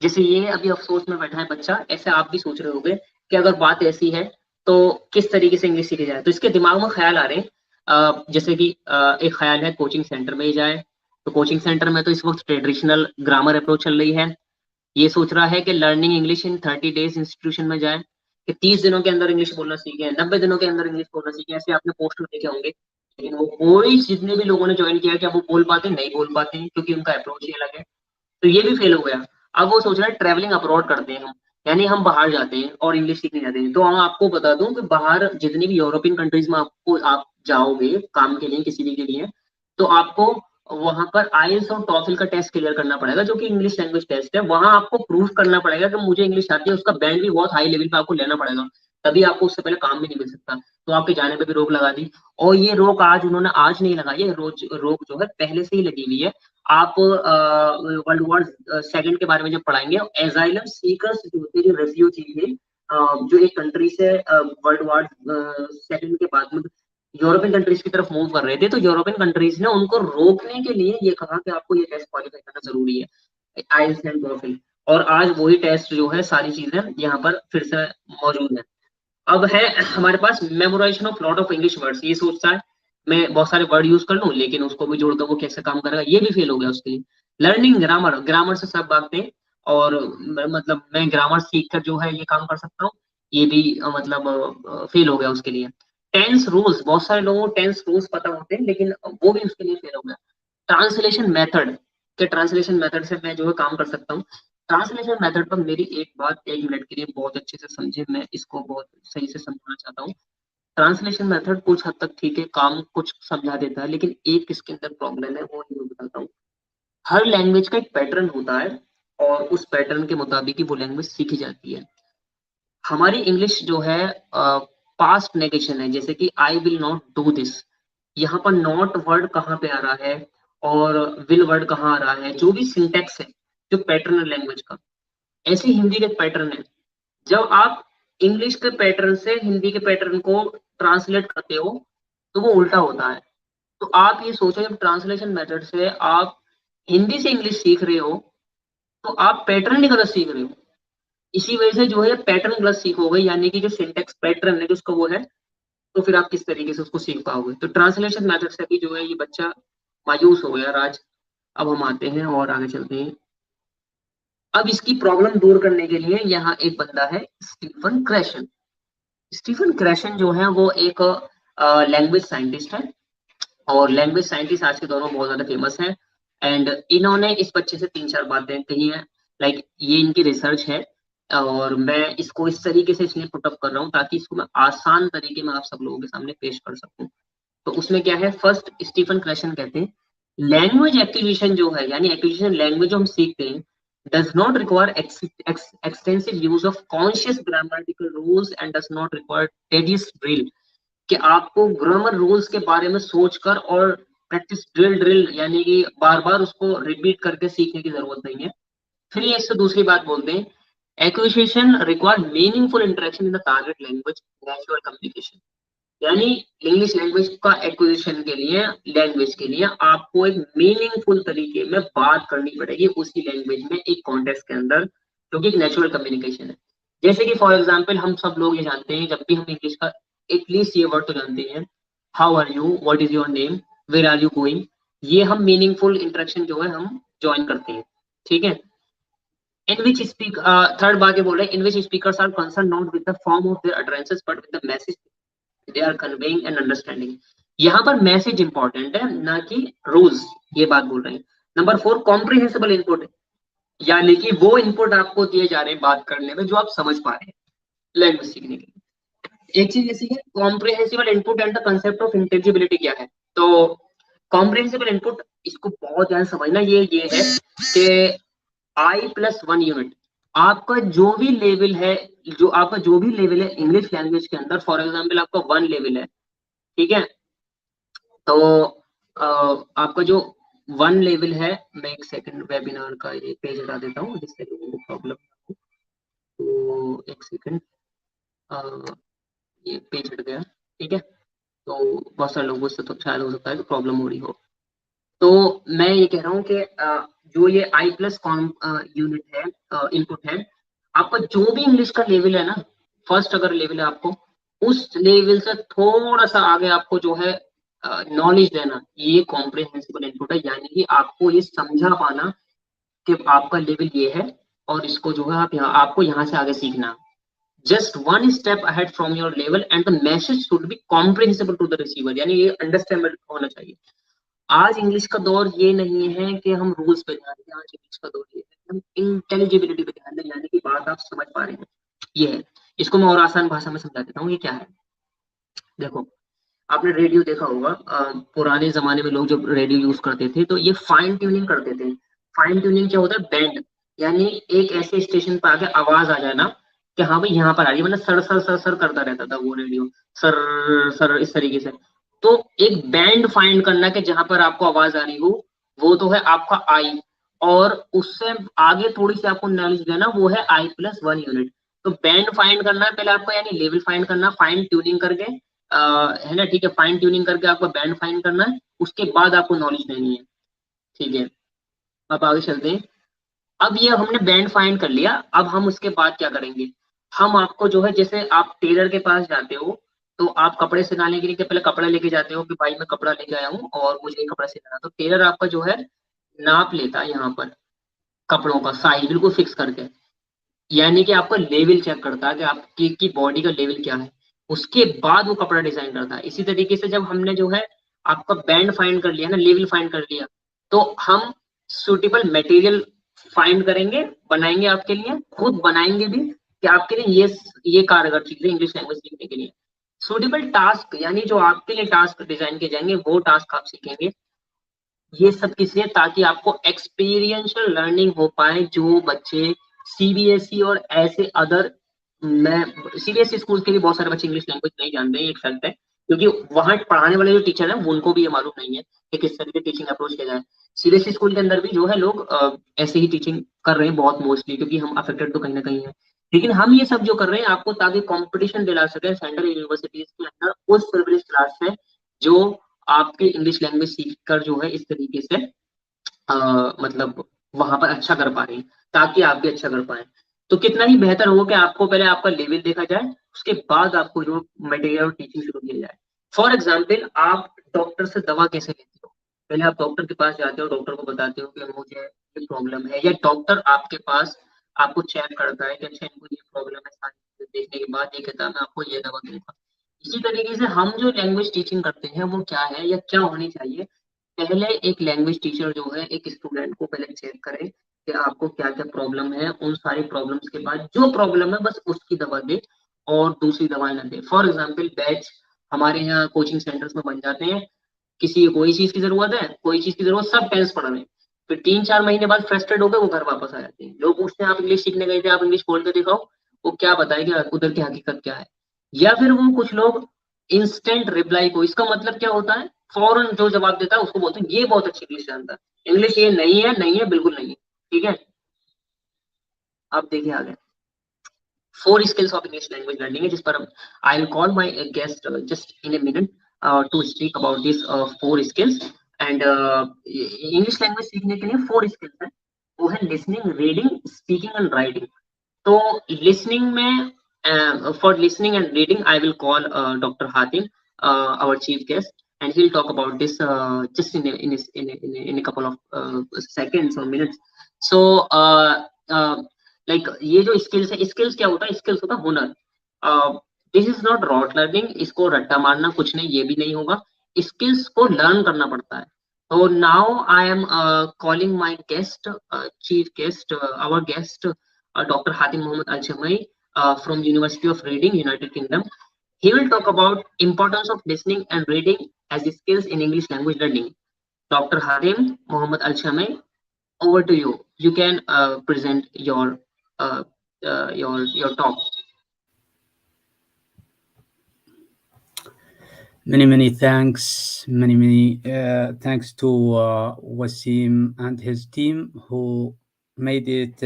जैसे ये अभी अफसोस में बैठा है बच्चा, ऐसे आप भी सोच रहे होंगे कि अगर बात ऐसी है तो किस तरीके से इंग्लिश सीखी जाए। तो इसके दिमाग में ख्याल आ रहे हैं, जैसे कि एक ख्याल है कोचिंग सेंटर में ही जाए। तो कोचिंग सेंटर में तो इस वक्त ट्रेडिशनल ग्रामर अप्रोच चल रही है। ये सोच रहा है कि learning English in 30 days institution में जाए, कि 30 दिनों के अंदर इंग्लिश बोलना सीखे, 90 दिनों के अंदर इंग्लिश बोलना सीखे, ऐसे आपने पोस्ट में देखे होंगे। लेकिन वो कोई जितने भी लोगों ने ज्वाइन किया, क्या वो बोल पाते हैं? नहीं बोल पाते हैं, क्योंकि उनका अप्रोच ही अलग है। तो ये भी फेल हो गया। अब वो सोच रहा है ट्रेवलिंग अब्रॉड करते हैं हम, यानी हम बाहर जाते हैं और इंग्लिश सीखने जाते हैं। तो हम आपको बता दूं कि बाहर जितनी भी यूरोपियन कंट्रीज में आपको आप जाओगे काम के लिए, किसी भी के लिए, तो आपको वहां पर आइल्स और टॉफिल का टेस्ट क्लियर करना पड़ेगा, जो कि इंग्लिश लैंग्वेज टेस्ट है। वहां आपको प्रूव करना पड़ेगा कि मुझे इंग्लिश आती है, उसका बैंड भी बहुत हाई लेवल पे आपको लेना पड़ेगा, तभी आपको उससे पहले काम भी नहीं मिल सकता। तो आपके जाने पे भी रोक लगा दी। और ये रोक आज उन्होंने आज नहीं लगाई है, रोक जो है पहले से ही लगी हुई है। आप वर्ल्ड वॉर सेकंड के बारे में जब पढ़ाएंगे, एजाइलम सीकर्स जो थे, जो रेफ्यूजी थे, जो एक कंट्री से वर्ल्ड वॉर सेकंड के बाद में यूरोपियन कंट्रीज की तरफ मूव कर रहे थे, तो यूरोपियन कंट्रीज ने उनको रोकने के लिए ये कहा कि आपको ये टेस्ट क्वालिफाई करना जरूरी है, आइल्स एंड टॉफिल। और आज वही टेस्ट जो है, सारी चीजें यहाँ पर फिर से मौजूद है। अब है हमारे पास memorisation of lot of English words. ये सोचता है मैं बहुत सारे वर्ड यूज कर लूं, लेकिन उसको भी जोड़ दो वो कैसे काम करेगा, ये भी फेल हो गया उसके लिए। लर्निंग ग्रामर, ग्रामर से सब भागते हैं, और मतलब मैं ग्रामर सीख कर जो है ये काम कर सकता हूँ, ये भी मतलब फेल हो गया उसके लिए। टेंस रूल्स, बहुत सारे लोगों को टेंस रूल्स पता होते हैं, लेकिन वो भी उसके लिए फेल हो गया। ट्रांसलेशन मेथड के ट्रांसलेशन मेथड से मैं जो है काम कर सकता हूँ। ट्रांसलेशन मेथड पर मेरी एक बात 1 मिनट के लिए बहुत अच्छे से समझे, मैं इसको बहुत सही से समझाना चाहता हूँ। ट्रांसलेशन मेथड कुछ हद तक ठीक है, काम कुछ समझा देता है, लेकिन एक इसके अंदर प्रॉब्लम है, वो मैं बताता हूँ। हर लैंग्वेज का एक पैटर्न होता है और उस पैटर्न के मुताबिक ही वो लैंग्वेज सीखी जाती है। हमारी इंग्लिश जो है पास्ट नेगेशन है, जैसे कि I will not do this, यहाँ पर नॉट वर्ड कहाँ पे आ रहा है और विल वर्ड कहाँ आ रहा है, जो भी सिंटेक्स है, जो पैटर्न है लैंग्वेज का, ऐसे हिंदी का पैटर्न है। जब आप इंग्लिश के पैटर्न से हिंदी के पैटर्न को ट्रांसलेट करते हो तो वो उल्टा होता है। तो आप ये सोचो, जब ट्रांसलेशन मेथड से आप हिंदी से इंग्लिश सीख रहे हो तो आप पैटर्न ही गलत सीख रहे हो। इसी वजह से जो है पैटर्न गलत सीखोगे, यानी कि जो सिंटेक्स पैटर्न है जिसका वो है, तो फिर आप किस तरीके से उसको सीख पाओगे। तो ट्रांसलेशन मेथड से भी जो है ये बच्चा मायूस हो गया राज। अब हम आते हैं और आगे चलते हैं। अब इसकी प्रॉब्लम दूर करने के लिए यहाँ एक बंदा है, स्टीफन क्रैशन। स्टीफन क्रैशन जो है वो एक लैंग्वेज साइंटिस्ट है, और लैंग्वेज साइंटिस्ट आज के दौर में बहुत ज्यादा फेमस है। एंड इन्होंने इस बच्चे से 3-4 बातें कही हैं, लाइक ये इनकी रिसर्च है, और मैं इसको इस तरीके से इसलिए पुटअप कर रहा हूँ ताकि इसको मैं आसान तरीके में आप सब लोगों के सामने पेश कर सकूं। तो उसमें क्या है, फर्स्ट स्टीफन क्रैशन कहते हैं लैंग्वेज एक्विजिशन जो है, यानी एक्विजिशन लैंग्वेज जो हम सीखते हैं, does not require extensive use of conscious grammatical rules and does not require tedious drill, कि आपको ग्रामर रूल्स के बारे में सोचकर और प्रैक्टिस ड्रिल ड्रिल यानी कि बार बार उसको रिपीट करके सीखने की जरूरत नहीं है। फिर ये इससे दूसरी बात बोलते हैं, acquisition require meaningful interaction in the target language, natural communication, यानी इंग्लिश लैंग्वेज का एक्विजिशन के लिए, लैंग्वेज के लिए आपको एक मीनिंगफुल तरीके में बात करनी पड़ेगी उसी लैंग्वेज में, एक कॉन्टेक्स्ट के अंदर, जो कि एक नेचुरल कम्युनिकेशन है। जैसे कि फॉर एग्जांपल हम सब लोग ये जानते हैं, जब भी हम इंग्लिश का एटलीस्ट ये वर्ड तो जानते हैं, how are you, what is your name, where are you going, ये हम मीनिंगफुल इंटरेक्शन जो है हम ज्वाइन करते हैं, ठीक है। इन विच स्पीक थर्ड बात ये बोल रहे हैं, in which speakers are concern not with the form of their utterances but with the message they are conveying and understanding. यहाँ पर मैसेज इंपॉर्टेंट है, ना कि रूल्स, ये बात बोल रहे हैं। नंबर 4, कॉम्प्रिहेंसिबल इनपुट, यानी कि वो इनपुट आपको दिए जा रहे हैं बात करने में जो आप समझ पा रहे हैं लैंग्वेज सीखने के लिए। एक चीज ऐसी है, comprehensible input and the concept of intelligibility क्या है। तो कॉम्प्रिहेंसिबल इनपुट, इसको बहुत ध्यान समझना, ये है कि I+1 यूनिट, आपका जो भी लेवल है, जो आपका जो भी लेवल है इंग्लिश लैंग्वेज के अंदर, फॉर एग्जांपल आपका 1 लेवल है, ठीक है। तो आपका जो 1 लेवल है, मैं एक सेकंड वेबिनार का ये पेज हटा देता हूँ जिससे लोगों को प्रॉब्लम हो। तो एक सेकंड, ये पेज हट गया, ठीक है। तो बहुत सारे लोगों से तो शायद हो सकता है कि प्रॉब्लम हो रही हो। तो मैं ये कह रहा हूँ कि जो ये I+कॉम यूनिट है, इनपुट है, आपका जो भी इंग्लिश का लेवल है ना, फर्स्ट अगर लेवल है आपको, उस लेवल से थोड़ा सा आगे आपको जो है नॉलेज देना, ये कॉम्प्रिहेंसिबल इनपुट है, यानी कि आपको ये समझा पाना कि आपका लेवल ये है और इसको जो है आप यहाँ, आपको यहाँ से आगे सीखना। Just 1 step ahead from your level and the message should be comprehensible to the receiver, यानी ये अंडरस्टैंडेबल होना चाहिए। आज इंग्लिश का दौर ये नहीं है कि हम रूल्स पे ध्यान दें, आज इंग्लिश का दौर ये है कि हम इंटेलिजिबिलिटी पे ध्यान दें, यानी कि बात आप समझ पा रहे हैं, ये है। इसको मैं और आसान भाषा में समझा देता हूँ, ये क्या है। देखो, आपने रेडियो देखा होगा, पुराने जमाने में लोग जब रेडियो यूज करते थे तो ये फाइन ट्यूनिंग करते थे। फाइन ट्यूनिंग क्या होता है, बैंड, यानी एक ऐसे स्टेशन पर आके आवाज आ जाए ना कि हाँ भाई यहाँ पर आ रही है, मतलब सर सर सर सर करता रहता था वो रेडियो, सर सर इस तरीके से। तो एक बैंड फाइंड करना कि जहां पर आपको आवाज आ रही हो, वो तो है आपका आई, और उससे आगे थोड़ी सी आपको नॉलेज देना, वो है I+1 यूनिट। तो बैंड फाइंड करना है पहले आपको, यानी लेवल फाइंड करना, फाइन ट्यूनिंग करके, है ना, ठीक है, फाइन ट्यूनिंग करके आपको बैंड फाइंड करना है, उसके बाद आपको नॉलेज देनी है, ठीक है। अब आगे चलते हैं। अब ये हमने बैंड फाइंड कर लिया, अब हम उसके बाद क्या करेंगे, हम आपको जो है, जैसे आप टेलर के पास जाते हो तो आप कपड़े सिलाने के लिए पहले कपड़ा लेके जाते हो कि भाई मैं कपड़ा लेके आया हूँ और मुझे ये कपड़ा सिलाना, तो टेलर आपका जो है नाप लेता है यहाँ पर कपड़ों का साइज बिल्कुल फिक्स करके, यानी कि आपका लेवल चेक करता है कि आपकी बॉडी का लेवल क्या है, उसके बाद वो कपड़ा डिजाइन करता है। इसी तरीके से जब हमने जो है आपका बैंड फाइंड कर लिया ना, लेवल फाइंड कर लिया, तो हम सुटेबल मटेरियल फाइंड करेंगे, बनाएंगे आपके लिए, खुद बनाएंगे भी कि आपके लिए ये कारगर चीज है इंग्लिश लैंग्वेज सीखने के लिए। सुटेबल टास्क यानी जो आपके लिए टास्क डिजाइन किए जाएंगे वो टास्क आप सीखेंगे। ये सब किस लिए? ताकि आपको एक्सपीरियंशियल लर्निंग हो पाए। जो बच्चे सीबीएसई और ऐसे अदर, मैं सीबीएसई स्कूल के लिए बहुत सारे बच्चे इंग्लिश लैंग्वेज नहीं जानते हैं, एक फैक्ट है, क्योंकि वहां पढ़ाने वाले जो टीचर हैं उनको भी ये मालूम नहीं है कि किस तरह से टीचिंग अप्रोच किया जाए। सीबीएसई स्कूल के अंदर भी जो है लोग ऐसे ही टीचिंग कर रहे हैं बहुत मोस्टली, क्योंकि हम अफेक्टेड तो कहीं ना कहीं है। लेकिन हम ये सब जो कर रहे हैं आपको ताकि कंपटीशन दिला सके सेंट्रल यूनिवर्सिटीज के अंदर उस प्रिविलेज क्लास से, जो आपके इंग्लिश लैंग्वेज सीख कर जो है इस तरीके से मतलब वहां पर अच्छा कर पा रही हैं, ताकि आप भी अच्छा कर पाए। तो कितना ही बेहतर हो कि आपको पहले आपका लेवल देखा जाए, उसके बाद आपको जो मटेरियल और टीचिंग शुरू किया जाए। फॉर एग्जाम्पल, आप डॉक्टर से दवा कैसे लेते हो? पहले आप डॉक्टर के पास जाते हो, डॉक्टर को बताते हो कि मुझे ये प्रॉब्लम है, या डॉक्टर आपके पास आपको चेक करता है कि अच्छा इनको ये प्रॉब्लम है, सारी चीजें देखने के बाद ये कहता है मैं आपको ये दवा दूंगा। इसी तरीके से हम जो लैंग्वेज टीचिंग करते हैं वो क्या है या क्या होनी चाहिए? पहले एक लैंग्वेज टीचर जो है एक स्टूडेंट को पहले चेक करे कि आपको क्या क्या प्रॉब्लम है, उन सारी प्रॉब्लम्स के बाद जो प्रॉब्लम है बस उसकी दवा दे और दूसरी दवाएं ना दे। फॉर एग्जाम्पल, बैच हमारे यहाँ कोचिंग सेंटर्स में बन जाते हैं। किसी को कोई चीज की जरूरत है, कोई चीज की जरूरत, सब टेंस पढ़ रहे हैं, फिर 3-4 महीने बाद फ्रस्ट्रेट होकर वो घर वापस आ जाते हैं। लोग पूछते हैं आप इंग्लिश सीखने गए थे, आप इंग्लिश बोल के दिखाओ, वो क्या बताएगा उधर की हकीकत क्या है। या फिर वो कुछ लोग इंस्टेंट रिप्लाई को, इसका मतलब क्या होता है, फौरन जो जवाब देता है उसको बोलते हैं ये बहुत अच्छी इंग्लिश जानता है। इंग्लिश ये नहीं है, नहीं है, बिल्कुल नहीं है। ठीक है, अब देखिए आगे। 4 skills of English language learning है जिस पर I will call my guest just in a minute to speak about this 4 skills। And English language सीखने के लिए 4 skills है, वो है listening, reading, speaking and writing. तो लिसनिंग में, for listening and reading I will call doctor Hatim, our chief guest, and he'll talk about this just in a couple of seconds or minutes. So like ये जो skills है, skills क्या होता है? Skills होता है हुनर। This is not rote learning, इसको रट्टा मारना कुछ नहीं, ये भी नहीं होगा। स्किल्स को लर्न करना पड़ता है। तो now I am calling my guest, chief guest, our guest, Dr. Hatim Mohammed Al Chamai from University of Reading, United Kingdom. He will talk about importance of listening and reading as skills in English language learning. Dr. Hatim Mohammed Al Chamai, over to you. You can present uh, your talk. Many thanks. Many thanks to Wasim and his team who made it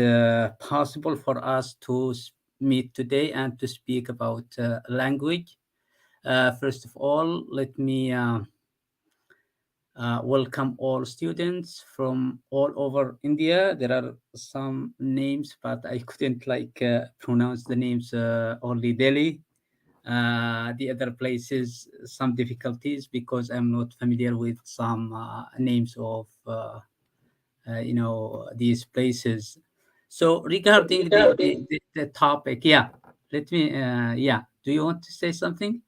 possible for us to meet today and to speak about language. First of all, let me welcome all students from all over India. There are some names, but I couldn't pronounce the names, only Delhi. The other places, some difficulties because I'm not familiar with some names of these places. So regarding the topic, yeah, let me yeah. Do you want to say something?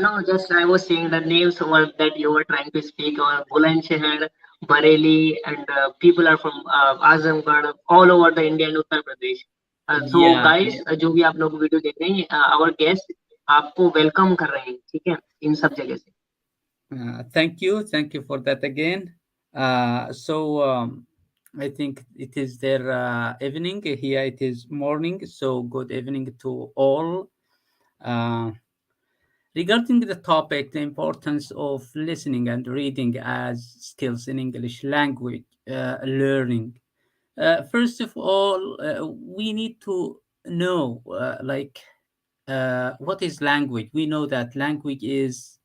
No, just I was saying the names were that you were trying to speak or Bulandshahr, Bareilly, and people are from Azamgarh, all over the India and Uttar Pradesh. So Yeah, guys, जो भी आप लोग video देख रहे हैं, our guest आपको welcome कर रहे हैं, ठीक है, इन सब जगह से। thank you for that again. I think it is their evening here. It is morning, so good evening to all. Uh, Regarding the topic, the importance of listening and reading as skills in English language learning. First of all, we need to know what is language. We know that language is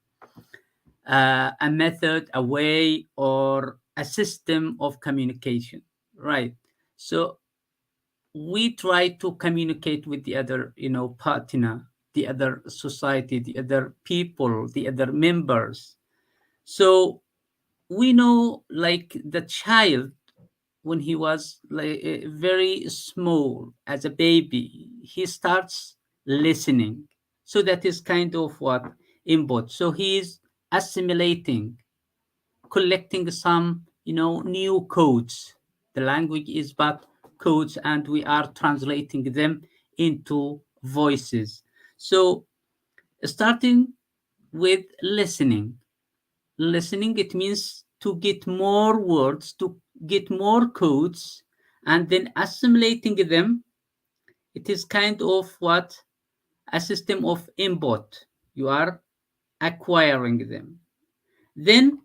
a method, a way, or a system of communication, right? So we try to communicate with the other, partner, the other society, the other people, the other members. So we know, like the child, when he was like very small as a baby, he starts listening. So that is kind of what input. So he is assimilating. collecting some, new codes. The language is but codes, and we are translating them into voices. So, starting with listening. Listening, it means to get more words, to get more codes, and then assimilating them. It is kind of what? A system of input. You are acquiring them. Then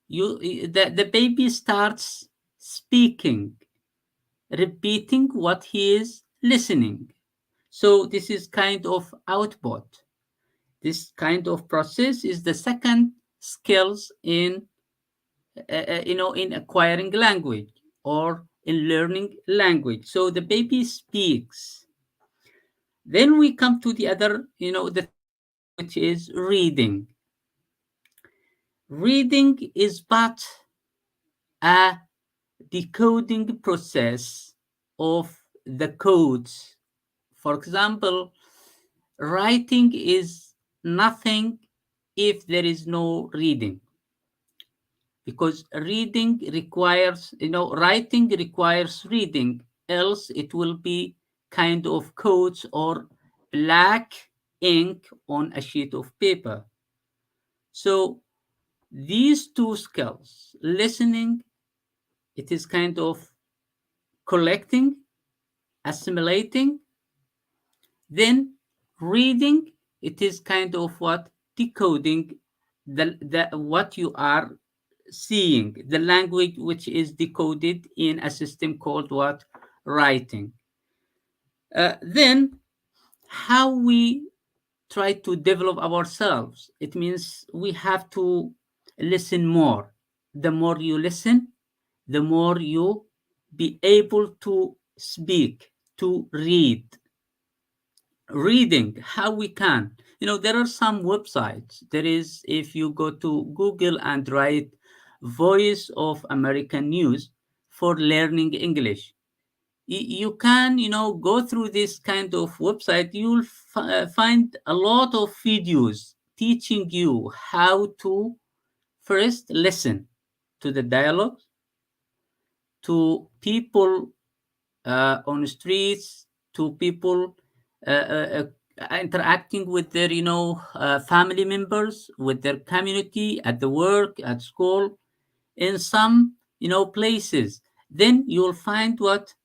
the baby starts speaking, repeating what he is listening. So this is kind of output. This kind of process is the second skills in in acquiring language or in learning language. So the baby speaks. Then we come to the other, the third one, which is reading. Reading is but a decoding process of the codes. For example, writing is nothing if there is no reading, because reading requires, writing requires reading, else it will be kind of codes or black ink on a sheet of paper. So these two skills, listening, it is kind of collecting, assimilating. Then reading, it is kind of what? Decoding the what you are seeing, the language which is decoded in a system called what? Writing. Then how we try to develop ourselves, it means we have to listen more. The more you listen, the more you be able to speak, to read. Reading, how we can, there are some websites. There is, if you go to Google and write voice of American news for learning English, you can, go through this kind of website. You'll find a lot of videos teaching you how to first listen to the dialogue, to people on the streets, to people interacting with their, family members, with their community, at the work, at school, in some, places. Then you'll find what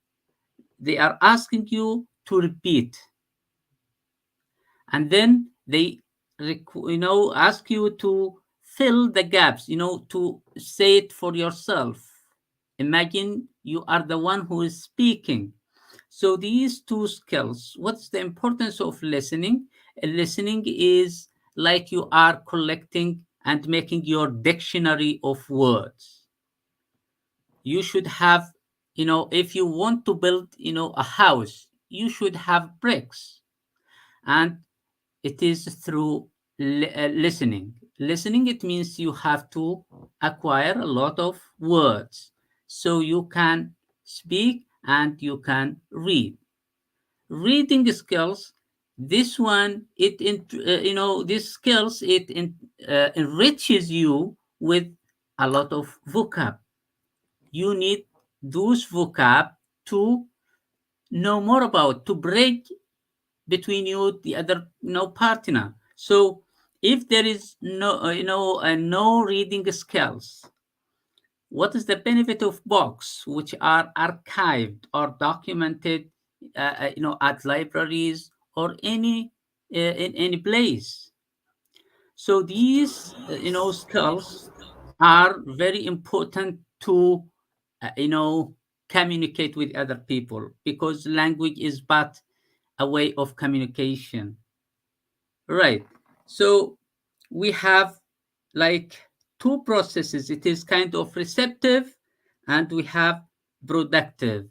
they are asking you to repeat, and then they ask you to fill the gaps, to say it for yourself. Imagine you are the one who is speaking. So these two skills, what's the importance of listening? Listening is like you are collecting and making your dictionary of words. You should have, if you want to build, a house, you should have bricks. And it is through listening. Listening, it means you have to acquire a lot of words so you can speak and you can read. Reading skills, this one, these skills, enriches you with a lot of vocab. You need those vocab to know more about, to break between you the other, partner. So if there is no reading skills, what is the benefit of books which are archived or documented, at libraries or in any place? So these, skills are very important to, communicate with other people, because language is but a way of communication. Right. So we have like two processes. It is kind of receptive, and we have productive.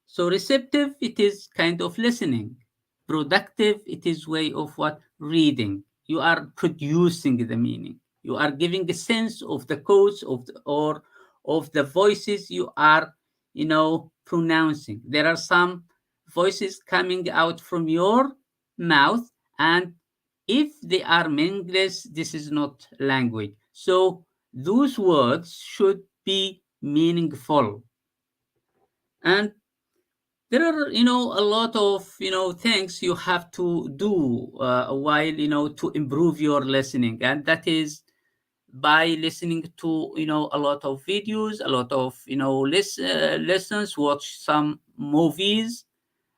So receptive, it is kind of listening. Productive, it is way of what? Reading. You are producing the meaning. You are giving a sense of the codes or of the voices you are, pronouncing. There are some voices coming out from your mouth, and if they are meaningless, this is not language. So those words should be meaningful. And there are, a lot of, things you have to do while, to improve your listening. And that is by listening to, a lot of videos, a lot of, lessons, watch some movies,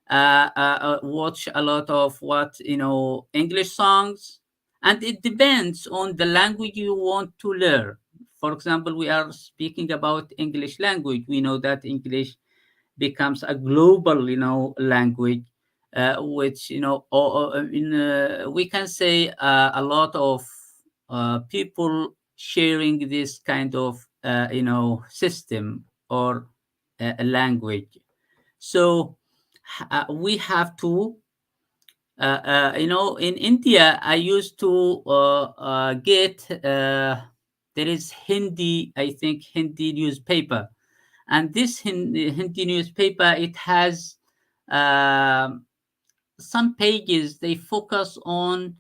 watch a lot of what, English songs. And it depends on the language you want to learn. For example, we are speaking about English language. We know that English becomes a global, language, which, we can say a lot of people sharing this kind of, system or language. So we have to, in India, I used to get, there is Hindi, I think, Hindi newspaper. And this Hindi newspaper, it has um some pages, they focus on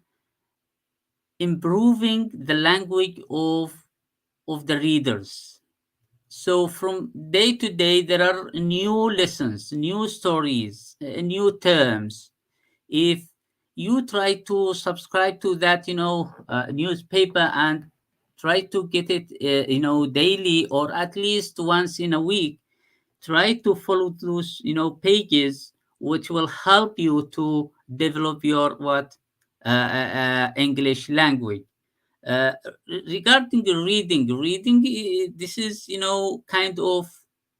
improving the language of the readers. So from day to day, there are new lessons, new stories, new terms. If you try to subscribe to that, newspaper, and try to get it, daily, or at least once in a week, try to follow those, pages, which will help you to develop your what, English language. uh, Regarding the reading, this is, kind of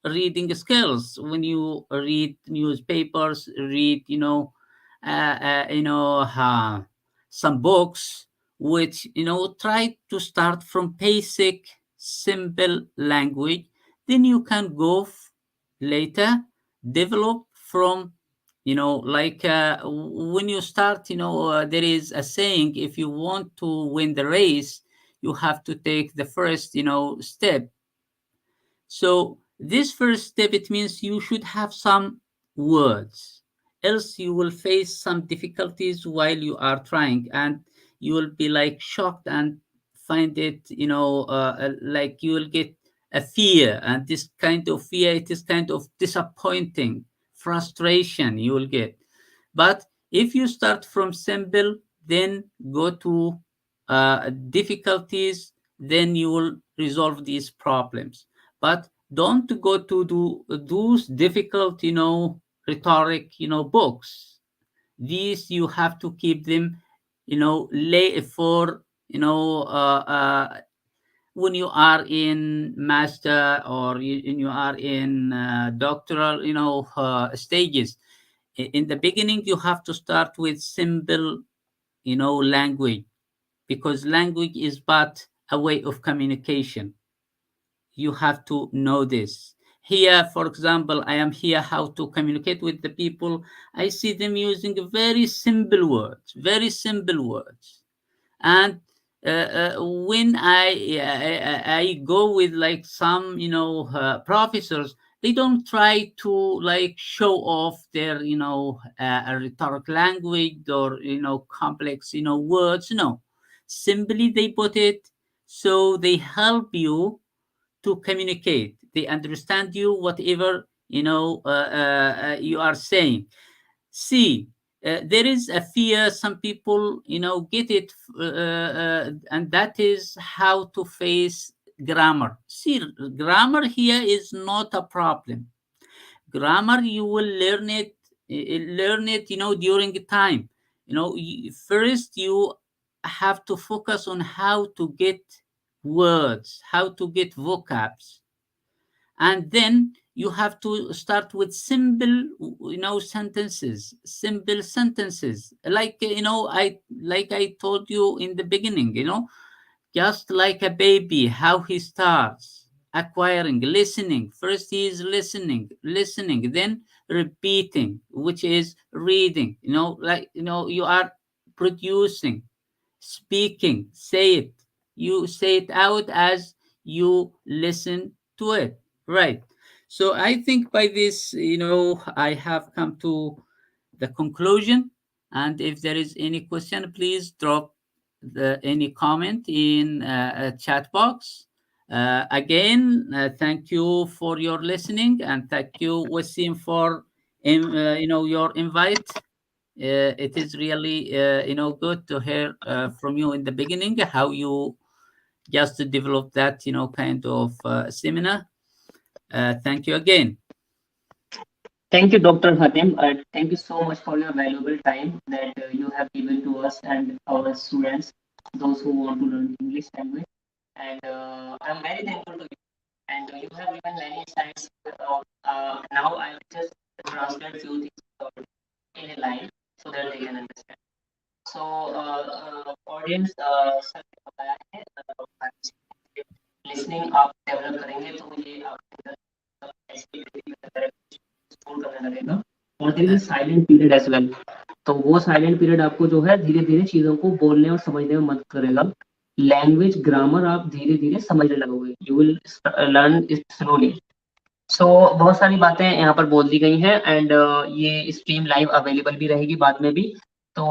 reading skills. When you read newspapers, read, some books, which, try to start from basic simple language. Then you can go later, develop from, like, when you start, there is a saying, if you want to win the race, you have to take the first, step. So this first step, it means you should have some words, else you will face some difficulties while you are trying, and you will be like shocked and find it, like you will get a fear, and this kind of fear, it is kind of disappointing, frustration you will get. But if you start from simple, then go to difficulties, then you will resolve these problems. But don't go to do those difficult, rhetoric, books. These you have to keep them, lay for, when you are in master, or you are in doctoral, stages. In the beginning, you have to start with simple, language, because language is but a way of communication. You have to know this. Here, for example, I am here how to communicate with the people. I see them using very simple words, very simple words. And when I go with like some, professors, they don't try to like show off their, rhetoric language, or, complex, words. No, simply they put it so they help you to communicate. They understand you, whatever, you are saying. See, there is a fear, some people, get it, and that is how to face grammar. See, grammar here is not a problem. Grammar, you will learn it, during time. First you have to focus on how to get words, how to get vocabs, and then you have to start with simple, sentences, simple sentences, like, I told you in the beginning, just like a baby, how he starts acquiring, listening. First he is listening, then repeating, which is reading, like, you are producing, speaking, say it. You say it out as you listen to it. Right. So I think by this, I have come to the conclusion. And if there is any question, please drop any comment in a chat box. Again, thank you for your listening, and thank you, Wasim, for your invite. It is really good to hear from you in the beginning how you just develop that kind of seminar. Thank you again. Thank you, Dr. Hatim. Thank you so much for your valuable time that you have given to us and our students, those who want to learn English language. And I'm very thankful to you. And you have given many insights. Now I will just translate few things in a line so that they can understand. So, audience, sir ने बताया है listening आप develop करेंगे तो ये आपके अंदर ऐसी स्टोर करने लगेगा और there is silent period as well तो वो साइलेंट पीरियड आपको जो है धीरे धीरे चीजों को बोलने और समझने में मदद करेगा लैंग्वेज ग्रामर आप धीरे धीरे समझने लगोगे you will learn it slowly so बहुत सारी बातें यहाँ पर बोल दी गई हैं एंड ये स्ट्रीम लाइव अवेलेबल भी रहेगी बाद में भी तो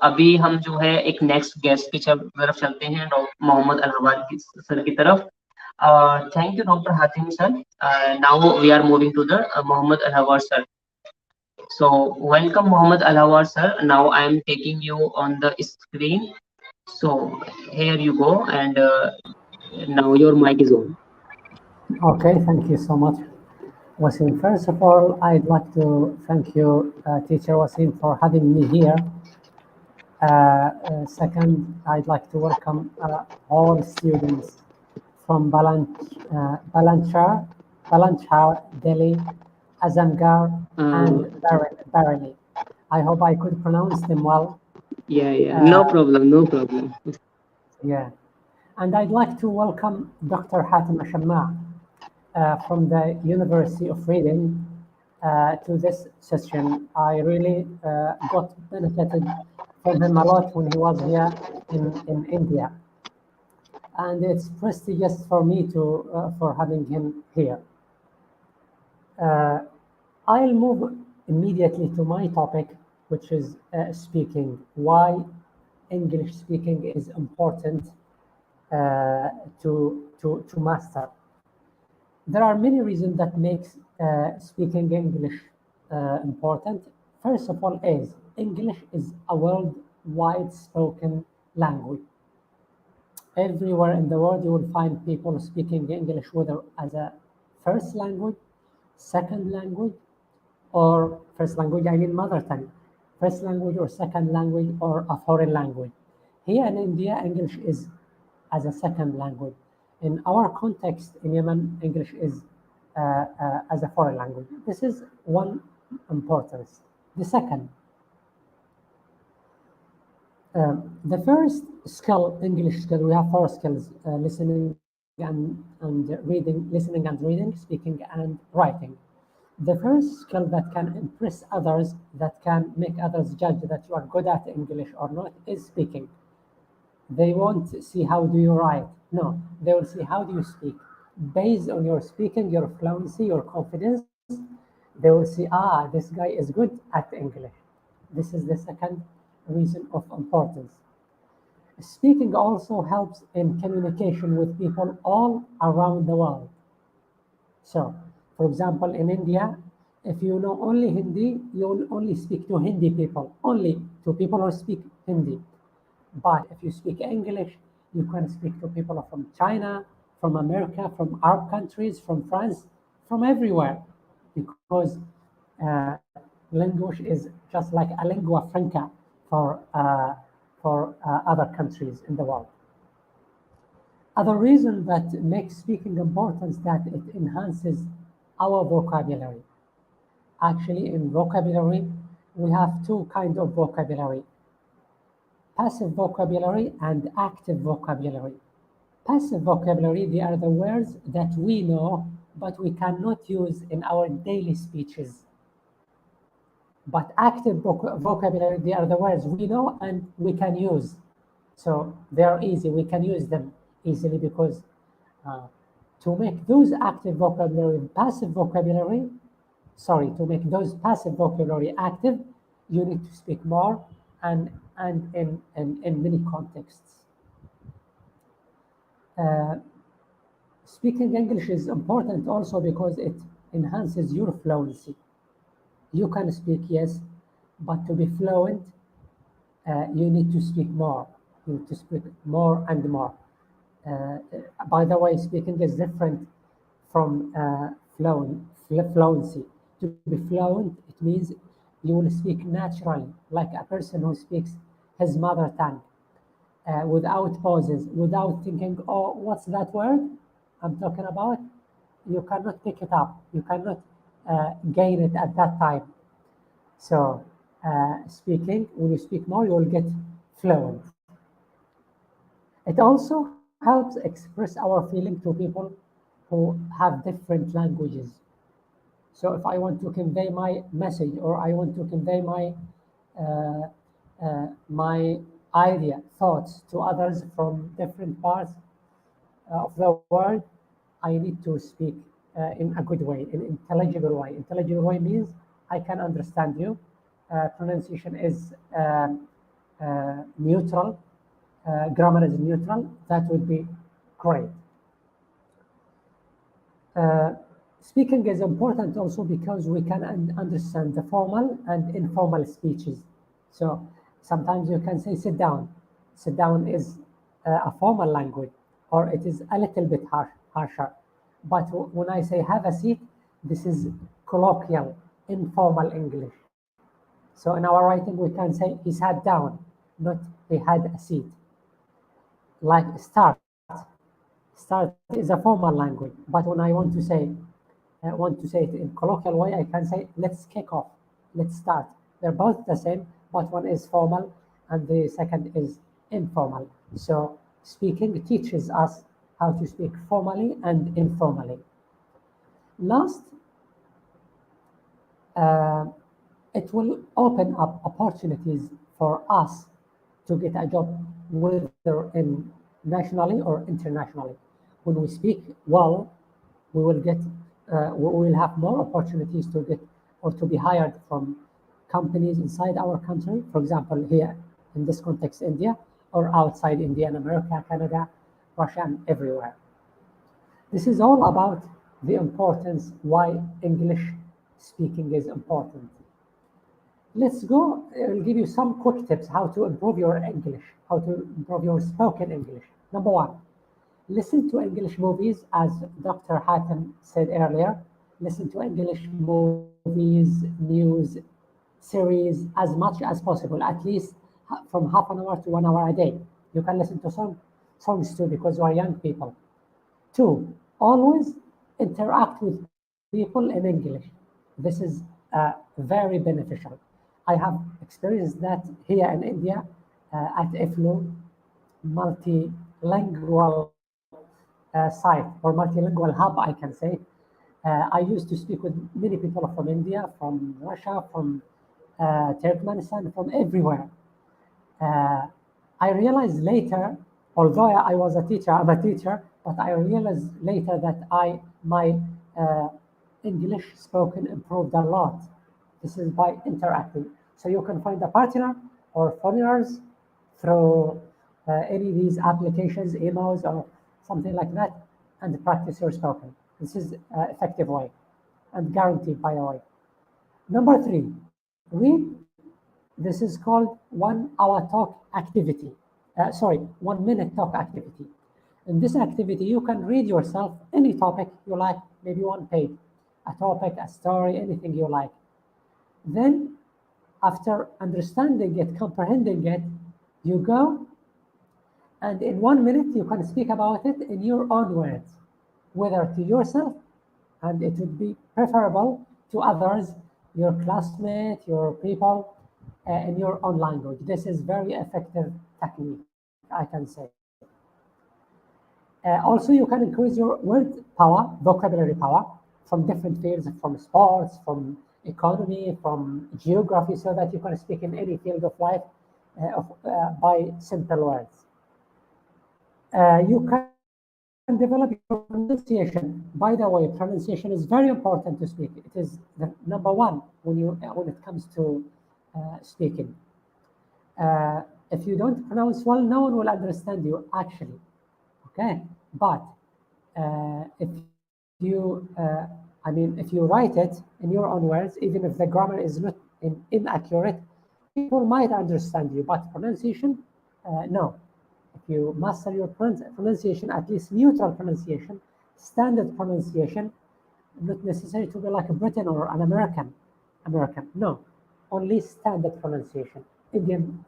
अभी हम जो है एक नेक्स्ट गेस्ट की तरफ चलते हैं मोहम्मद अलहवाद सर की तरफ thank you Dr. Hatim sir now we are moving to the Mohammad Alhawar sir so welcome Mohammad Alhawar sir now I am taking you on the screen so here you go and now your mic is on. Okay, thank you so much, Wasim. First of all, I'd like to thank you, Teacher Wasim, for having me here. Second, I'd like to welcome all students from Balanchar, Delhi, Azamgarh, and Bareilly. I hope I could pronounce them well. Yeah, no problem. Yeah, and I'd like to welcome Dr. Hatem Shamma from the University of Reading to this session. I really got benefited from him a lot when he was here in India. And it's prestigious for me for having him here. I'll move immediately to my topic, which is speaking. Why English speaking is important to master. There are many reasons that makes speaking English important. First of all is English is a worldwide spoken language. Everywhere in the world you will find people speaking English whether as a first language, second language, or first language I mean mother tongue, first language or second language or a foreign language. Here in India, English is as a second language. In our context in Yemen, English is as a foreign language. This is one importance. The second, the first skill, English skill, we have four skills, listening and reading, speaking and writing. The first skill that can impress others, that can make others judge that you are good at English or not, is speaking. They won't see how do you write. No, they will see how do you speak. Based on your speaking, your fluency, your confidence, they will see, this guy is good at English. This is the second reason of importance. Speaking also helps in communication with people all around the world. So, for example, in India, if you know only Hindi, you will only speak to Hindi people, only to people who speak Hindi. But if you speak English, you can speak to people from China, from America, from Arab countries, from France, from everywhere, because language is just like a lingua franca for other countries in the world. Other reason that makes speaking important is that it enhances our vocabulary. Actually, in vocabulary, we have two kinds of vocabulary: passive vocabulary and active vocabulary. Passive vocabulary, they are the words that we know, but we cannot use in our daily speeches. But active vocabulary, they are the words we know and we can use. So they are easy, we can use them easily because to make those active vocabulary passive vocabulary, to make those passive vocabulary active, you need to speak more and in many contexts. Speaking English is important also because it enhances your fluency. You can speak, yes, but to be fluent, you need to speak more. You need to speak more and more. Uh, by the way, speaking is different from fluency. To be fluent, it means you will speak naturally, like a person who speaks his mother tongue, without pauses, without thinking, oh, what's that word I'm talking about? You cannot pick it up. You cannot gain it at that time. So, speaking, when you speak more, you will get fluent. It also helps express our feeling to people who have different languages. So if I want to convey my message or I want to convey uh, my idea, thoughts to others from different parts of the world, I need to speak in a good way, in intelligible way. Intelligible way means I can understand you. Pronunciation is neutral. Grammar is neutral. That would be great. Uh, Speaking is important also because we can understand the formal and informal speeches. So sometimes you can say sit down. Sit down is a formal language, or it is a little bit harsher. But when I say have a seat, this is colloquial, informal English. So in our writing, we can say he sat down, not he had a seat. Like start. Start is a formal language, but when I want to say it in colloquial way, I can say let's kick off, let's start. They're both the same, but one is formal and the second is informal. So speaking teaches us how to speak formally and informally. Last, uh, it will open up opportunities for us to get a job, whether in nationally or internationally. When we speak well, we will get we will have more opportunities to get or to be hired from companies inside our country, for example, here in this context, India, or outside India and America, Canada, Russia, and everywhere. This is all about the importance why English speaking is important. Let's go. I'll give you some quick tips how to improve your English, how to improve your spoken English. Number one, listen to English movies, as Dr. Hatem said earlier. Listen to English movies, news, series as much as possible, at least from half an hour to 1 hour a day. You can listen to songs too because you are young people. Two, always interact with people in English. This is very beneficial. I have experienced that here in India at IFLU, multilingual site or multilingual hub, I can say. I used to speak with many people from India, from Russia, from Turkmenistan, from everywhere. Uh, I realized later, although I was a teacher, I'm a teacher, but I realized later that my uh, English spoken improved a lot. This is by interacting. So you can find a partner or foreigners through any of these applications, emails, or something like that, and practice your spoken. This is an effective way and guaranteed, by the way. Number three, read. This is called 1 hour talk activity. Sorry, 1 minute talk activity. In this activity, you can read yourself any topic you like, maybe one page, a topic, a story, anything you like. Then, after understanding it, comprehending it, you go and in 1 minute you can speak about it in your own words, whether to yourself, and it would be preferable to others, your classmates, your people, in your own language. This is very effective technique, I can say. Also, you can increase your word power, vocabulary power, from different fields, from sports, from economy, from geography, so that you can speak in any field of life by simple words. You can develop your pronunciation. By the way, pronunciation is very important to speak. It is the number one when it comes to speaking. If you don't pronounce well, no one will understand you actually. Okay, but if you, I mean, if you write it in your own words, even if the grammar is not inaccurate, people might understand you, but pronunciation, no. If you master your pronunciation, at least neutral pronunciation, standard pronunciation, not necessary to be like a Briton or an American, no. Only standard pronunciation, Indian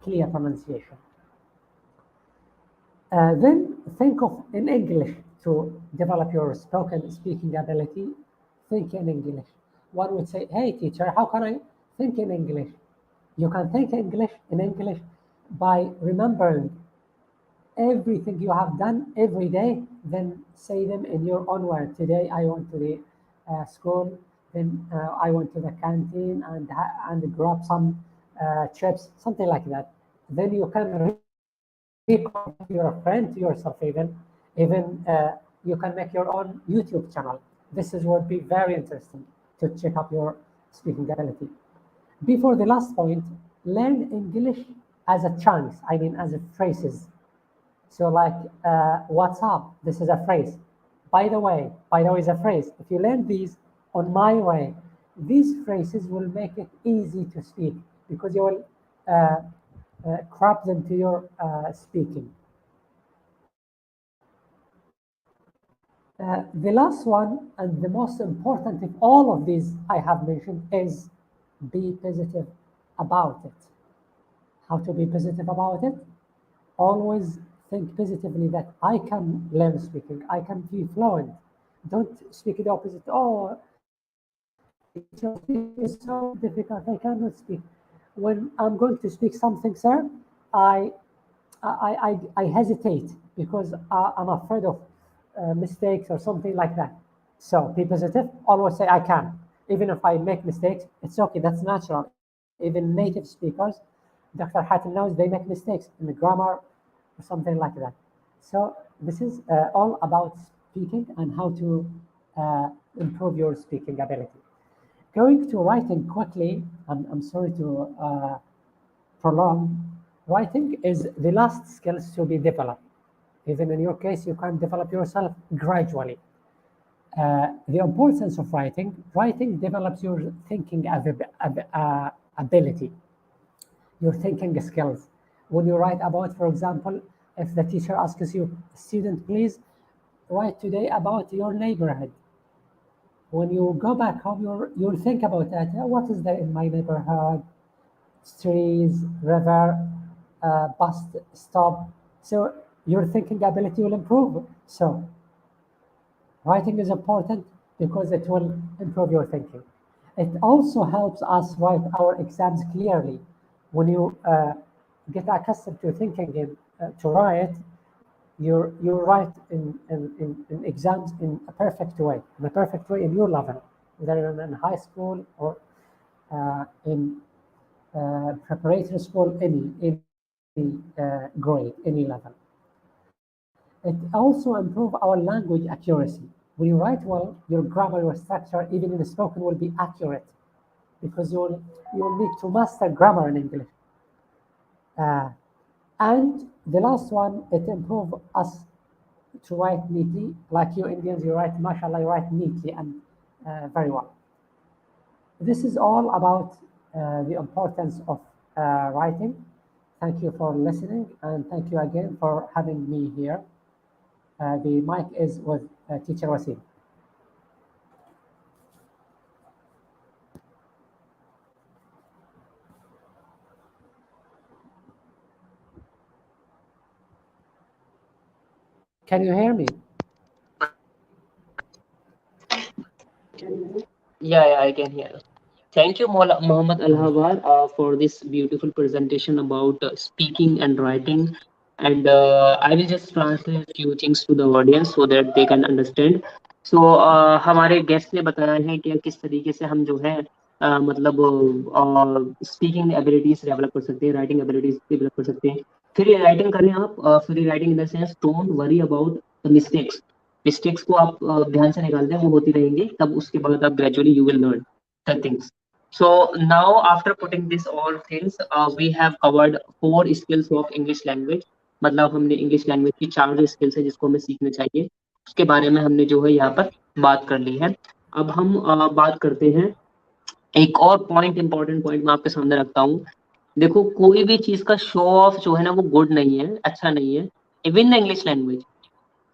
clear pronunciation. Then think of in English to develop your spoken speaking ability. Think in English. One would say, "Hey, teacher, how can I think in English?" You can think English in English by remembering everything you have done every day. Then say them in your own words. Today I went to the school. Then I went to the canteen and grab some chips, something like that. Then you can record it to your friend, to yourself even you can make your own YouTube channel. This is would be very interesting to check up your speaking ability. Before the last point, learn English as a chunks. I mean, as a phrases. So like what's up? This is a phrase. By the way is a phrase. If you learn these on my way, these phrases will make it easy to speak because you will crop them to your speaking. The last one and the most important of all of these I have mentioned is be positive about it. How to be positive about it? Always think positively that I can learn speaking, I can be fluent. Don't speak the opposite. Oh, teacher, speaking is so difficult, I cannot speak. When I'm going to speak something, sir, I I hesitate because I'm afraid of mistakes or something like that. So be positive. Always say I can. Even if I make mistakes, it's okay. That's natural. Even native speakers, Dr. Hatton knows they make mistakes in the grammar or something like that. So this is all about speaking and how to improve your speaking ability. Going to writing quickly, I'm sorry to prolong. Writing is the last skills to be developed. Even in your case, you can develop yourself gradually. The importance of writing develops your thinking ability, your thinking skills. When you write about, for example, if the teacher asks you, student, please write today about your neighborhood. When you go back home, you'll think about that. What is there in my neighborhood? Trees, river, bus stop. So your thinking ability will improve. So writing is important because it will improve your thinking. It also helps us write our exams clearly. When you get accustomed to thinking to write, you write in exams in a perfect way in your level, whether in high school or in preparatory school, any grade, any level. It also improves our language accuracy. When you write well, your grammar, your structure, even in the spoken, will be accurate because you'll need to master grammar in English. Uh, and the last one, it improves us to write neatly. Like you Indians, you write, mashallah, you write neatly and very well. This is all about the importance of writing. Thank you for listening, and thank you again for having me here. The mic is with Teacher Waseem. Can you hear me? Yeah, I can hear. Thank you, Muhammad Alhabar, for this beautiful presentation about speaking and writing. And I will just translate a few things to the audience so that they can understand. So हमारे guest ने बताया है कि किस तरीके से हम जो है मतलब स्पीकिंग एबिलिटीज डेवलप कर सकते हैं, राइटिंग एबिलिटीज डेवलप कर सकते हैं. फ्री राइटिंग करें आप, free writing in the sense don't worry about the mistakes. Mistakes को आप ध्यान से निकाल दें, वो होती रहेंगी, तब उसके बाद आप gradually you will learn the things. So now after putting this all things, we have covered 4 skills of English language. मतलब हमने इंग्लिश लैंग्वेज की 4 जो स्किल्स है जिसको हमें सीखना चाहिए. उसके बारे में हमने जो है यहाँ पर बात कर ली है। अब हम बात करते हैं, एक और पॉइंट, इंपॉर्टेंट पॉइंट मैं आपके सामने रखता हूँ। देखो, कोई भी चीज का शो ऑफ जो है ना वो गुड नहीं है, अच्छा नहीं है। इवन द इंग्लिश लैंग्वेज,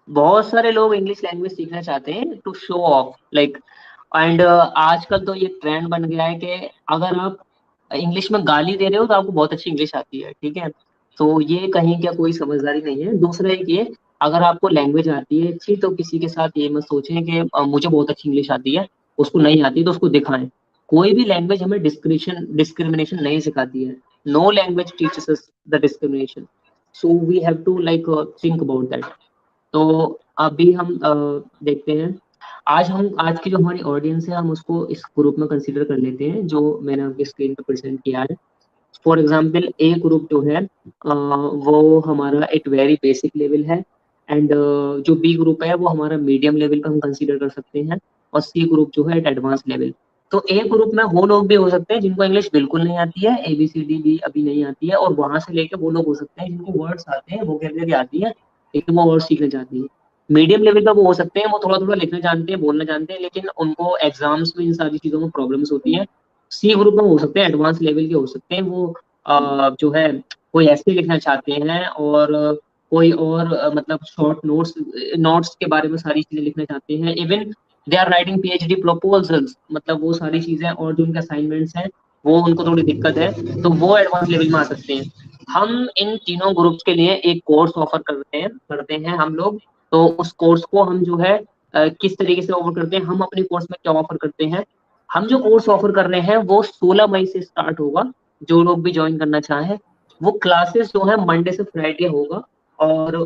बहुत सारे लोग इंग्लिश लैंग्वेज सीखना चाहते हैं to show off, like, and आजकल तो ये ट्रेंड बन गया है कि अगर आप इंग्लिश में गाली दे रहे हो तो आपको बहुत अच्छी इंग्लिश आती है, ठीक है। तो ये कहीं क्या कोई समझदारी नहीं है। दूसरा एक ये, अगर आपको लैंग्वेज आती है अच्छी तो किसी के साथ ये मत सोचें कि मुझे बहुत अच्छी इंग्लिश आती है, उसको नहीं आती तो उसको दिखाएं। कोई भी लैंग्वेज हमें डिस्क्रिमिनेशन नहीं सिखाती है। No language teaches us the discrimination, so we have to like think about that. तो अभी हम देखते हैं, आज की जो हमारी ऑडियंस है हम उसको इस ग्रुप में कंसीडर कर लेते हैं जो मैंने आपकी स्क्रीन पर प्रेजेंट किया है। फॉर एग्जाम्पल, ए ग्रुप जो है वो हमारा एक वेरी बेसिक लेवल है, एंड जो बी ग्रुप है वो हमारा मीडियम लेवल का हम कंसीडर कर सकते हैं, और सी ग्रुप जो है एडवांस लेवल। तो ए ग्रुप में वो लोग भी हो सकते हैं जिनको इंग्लिश बिल्कुल नहीं आती है, ए बी सी डी भी अभी नहीं आती है, और वहां से लेके वो लोग हो सकते हैं जिनको वर्ड्स आते हैं, वोकैबुलरी आती है, लेकिन वो वर्ड सीखना चाहती है। मीडियम लेवल का वो हो सकते हैं, वो थोड़ा थोड़ा लिखना जानते हैं, बोलना जानते हैं, लेकिन उनको एग्जाम्स में इन सारी चीजों में प्रॉब्लम्स होती हैं। सी ग्रुप में हो सकते हैं एडवांस लेवल के हो सकते हैं, वो जो है कोई ऐसे लिखना चाहते हैं, और कोई और मतलब शॉर्ट नोट्स नोट्स के बारे में सारी चीजें लिखना चाहते हैं। Even they are writing PhD proposals, मतलब वो सारी चीजें, और जो उनके असाइनमेंट्स हैं वो उनको थोड़ी दिक्कत है, तो वो एडवांस लेवल में आ सकते हैं। हम इन तीनों ग्रुप्स के लिए एक कोर्स ऑफर करते हैं हम लोग। तो उस कोर्स को हम जो है किस तरीके से ऑफर करते हैं, हम अपने कोर्स में क्या ऑफर करते हैं। हम जो कोर्स ऑफर कर रहे हैं वो 16 मई से स्टार्ट होगा। जो लोग भी ज्वाइन करना चाहें, वो क्लासेस जो है मंडे से फ्राइडे होगा, और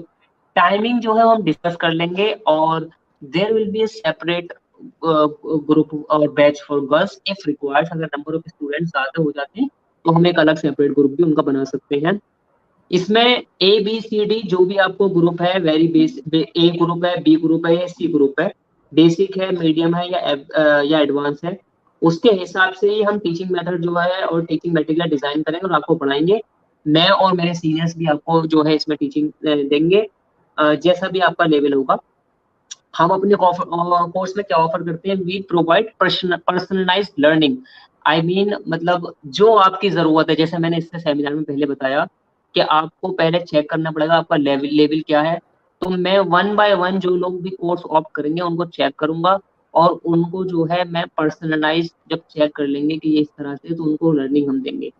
टाइमिंग जो है वो हम डिस्कस कर लेंगे, और there will be a separate group और batch for girls if required. अगर नंबर ऑफ स्टूडेंट्स ज्यादा हो जाते हैं तो हम एक अलग सेपरेट ग्रुप भी उनका बना सकते हैं। इसमें ए बी सी डी जो भी आपको ग्रुप है, वेरी बेसिक, ए ग्रुप है, बी ग्रुप है, या सी ग्रुप है, बेसिक है, मीडियम है, या एडवांस है, उसके हिसाब से ही हम टीचिंग मेथड जो है और टीचिंग मटेरियल डिजाइन करेंगे और आपको पढ़ाएंगे। मैं और मेरे सीनियर्स भी आपको जो है इसमें टीचिंग देंगे, जैसा भी आपका लेवल होगा। हम अपने कोर्स में क्या ऑफर करते हैं, we provide personalised learning. I mean मतलब जो आपकी जरूरत है, जैसे मैंने इससे सेमिनार में पहले बताया कि आपको पहले चेक करना पड़ेगा आपका लेवल लेवल क्या है। तो मैं वन बाय वन जो लोग भी कोर्स ऑप्ट करेंगे उनको चेक करूंगा, और उनको जो है मैं पर्सनलाइज जब चेक कर लेंगे कि ये इस तरह से, तो उनको लर्निंग हम देंगे।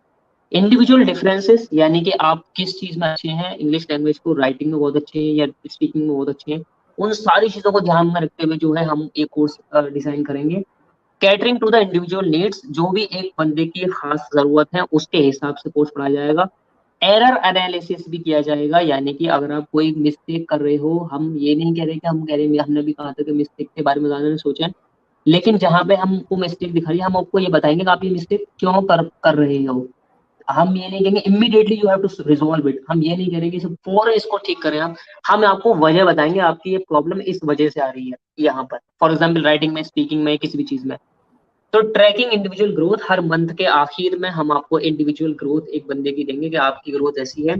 इंडिविजुअल डिफरेंसेस, यानी कि आप किस चीज में अच्छे हैं, इंग्लिश लैंग्वेज को राइटिंग में बहुत अच्छे हैं या स्पीकिंग में बहुत अच्छे हैं, उन सारी चीजों को ध्यान में रखते हुए जो है हम एक कोर्स डिजाइन करेंगे। Catering to the individual needs, जो भी एक बंदे की खास जरूरत है उसके हिसाब से कोर्स पढ़ाया जाएगा। एरर एनालिसिस भी किया जाएगा, यानी कि अगर आप कोई मिस्टेक कर रहे हो, हम ये नहीं कह रहे कि हम कह रहे हैं, हमने भी कहा था कि मिस्टेक के बारे में ज्यादा नहीं सोचें, लेकिन जहां पे हमको मिस्टेक दिखा रही है हम आपको ये बताएंगे कि आप ये मिस्टेक क्यों कर रहे हो। हम ये नहीं कहेंगे immediately you have to resolve it, हम ये नहीं करेंगे कि पूरे इसको ठीक करें। हम आपको वजह बताएंगे आपकी ये प्रॉब्लम इस वजह से आ रही है यहाँ पर, फॉर एग्जाम्पल राइटिंग में, स्पीकिंग में, किसी भी चीज में। तो ट्रैकिंग इंडिविजुअल ग्रोथ, हर मंथ के आखिर में हम आपको इंडिविजुअल ग्रोथ एक बंदे की देंगे कि आपकी ग्रोथ ऐसी है।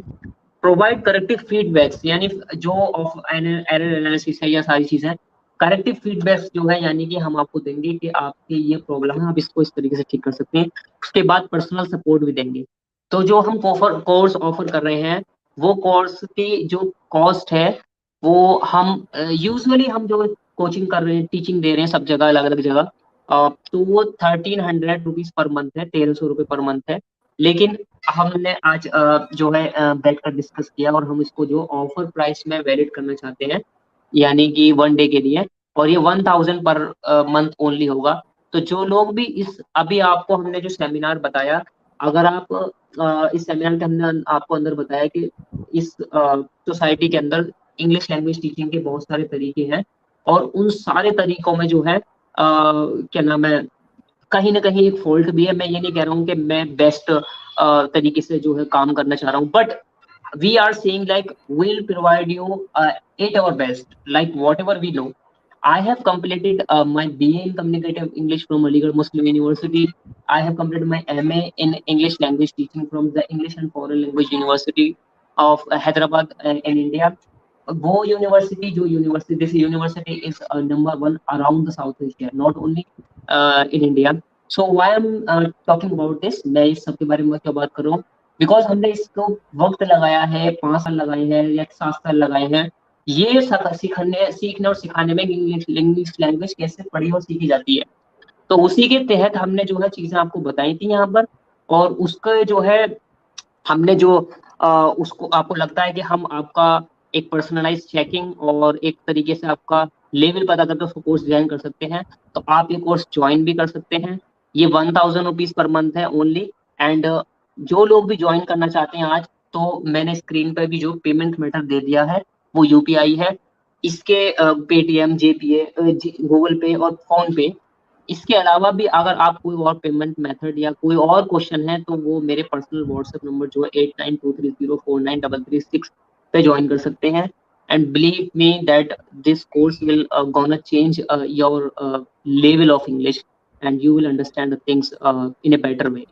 प्रोवाइड करेक्टिव फीडबैक्स, यानी जो ऑफ एरर एनालिसिस है या सारी चीजें, करेक्टिव फीडबैक्स जो है, यानी कि हम आपको देंगे कि आपके ये प्रॉब्लम है, आप इसको इस तरीके से ठीक कर सकते हैं। उसके बाद पर्सनल सपोर्ट भी देंगे। तो जो हम कोर्स ऑफर कर रहे हैं, वो कोर्स की जो कॉस्ट है, वो हम यूजुअली हम जो कोचिंग कर रहे हैं, टीचिंग दे रहे हैं सब जगह, अलग अलग जगह, तो वो 1300 रुपीज पर मंथ है, 1300 रुपये पर मंथ है। लेकिन हमने आज जो है बैठ कर डिस्कस किया, और हम इसको जो ऑफर प्राइस में वैलिड करना चाहते हैं, यानी कि वन डे के लिए, और ये 1000 पर मंथ ओनली होगा। तो जो लोग भी इस, अभी आपको हमने जो सेमिनार बताया, अगर आप इस सेमिनार के हमने आपको अंदर बताया कि इस सोसाइटी के अंदर इंग्लिश लैंग्वेज टीचिंग के बहुत सारे तरीके हैं, और उन सारे तरीकों में जो है क्या नाम है, कहीं ना कहीं एक फॉल्ट भी है। मैं ये नहीं कह रहा हूँ कि मैं बेस्ट तरीके से जो है काम करना चाह रहा हूँ, but we are saying like we'll provide you at our best, like whatever we know. I have completed my BA in Communicative English from Aligarh Muslim University. I have completed my MA in English Language Teaching from the English and Foreign Language University of Hyderabad in India. वो university, जो university, this university is number one around the south Asia, not only in India. So why I am talking about this, मैं इस सब के बारे में क्यों बात कर रहा हूँ, बिकॉज हमने इसको वक्त लगाया है, 5 साल लगाए हैं या 7 साल लगाए हैं, ये सीखने और सिखाने में इंग्लिश इंग्लिश लैंग्वेज कैसे पढ़ी और सीखी जाती है। तो उसी के तहत हमने जो है चीजें आपको बताई थी यहाँ पर, और उसका जो है हमने जो उसको आपको लगता है कि हम आपका एक पर्सनलाइज चेकिंग और एक तरीके से आपका लेवल पता करके उसको कोर्स ज्वाइन कर सकते हैं, तो आप ये कोर्स ज्वाइन भी कर सकते हैं। ये 1000 रुपीज पर मंथ है ओनली। एंड जो लोग भी ज्वाइन करना चाहते हैं आज, तो मैंने स्क्रीन पर भी जो पेमेंट मेथड दे दिया है वो यूपीआई है। इसके पेटीएम, जेपीए, गूगल पे और फोन पे, इसके अलावा भी अगर आप कोई और पेमेंट मेथड या कोई और क्वेश्चन है, तो वो मेरे पर्सनल व्हाट्सएप नंबर जो है 8923049366 पे ज्वाइन कर सकते हैं। And believe me that this course will gonna change your level of English, and you will understand the things in a better way.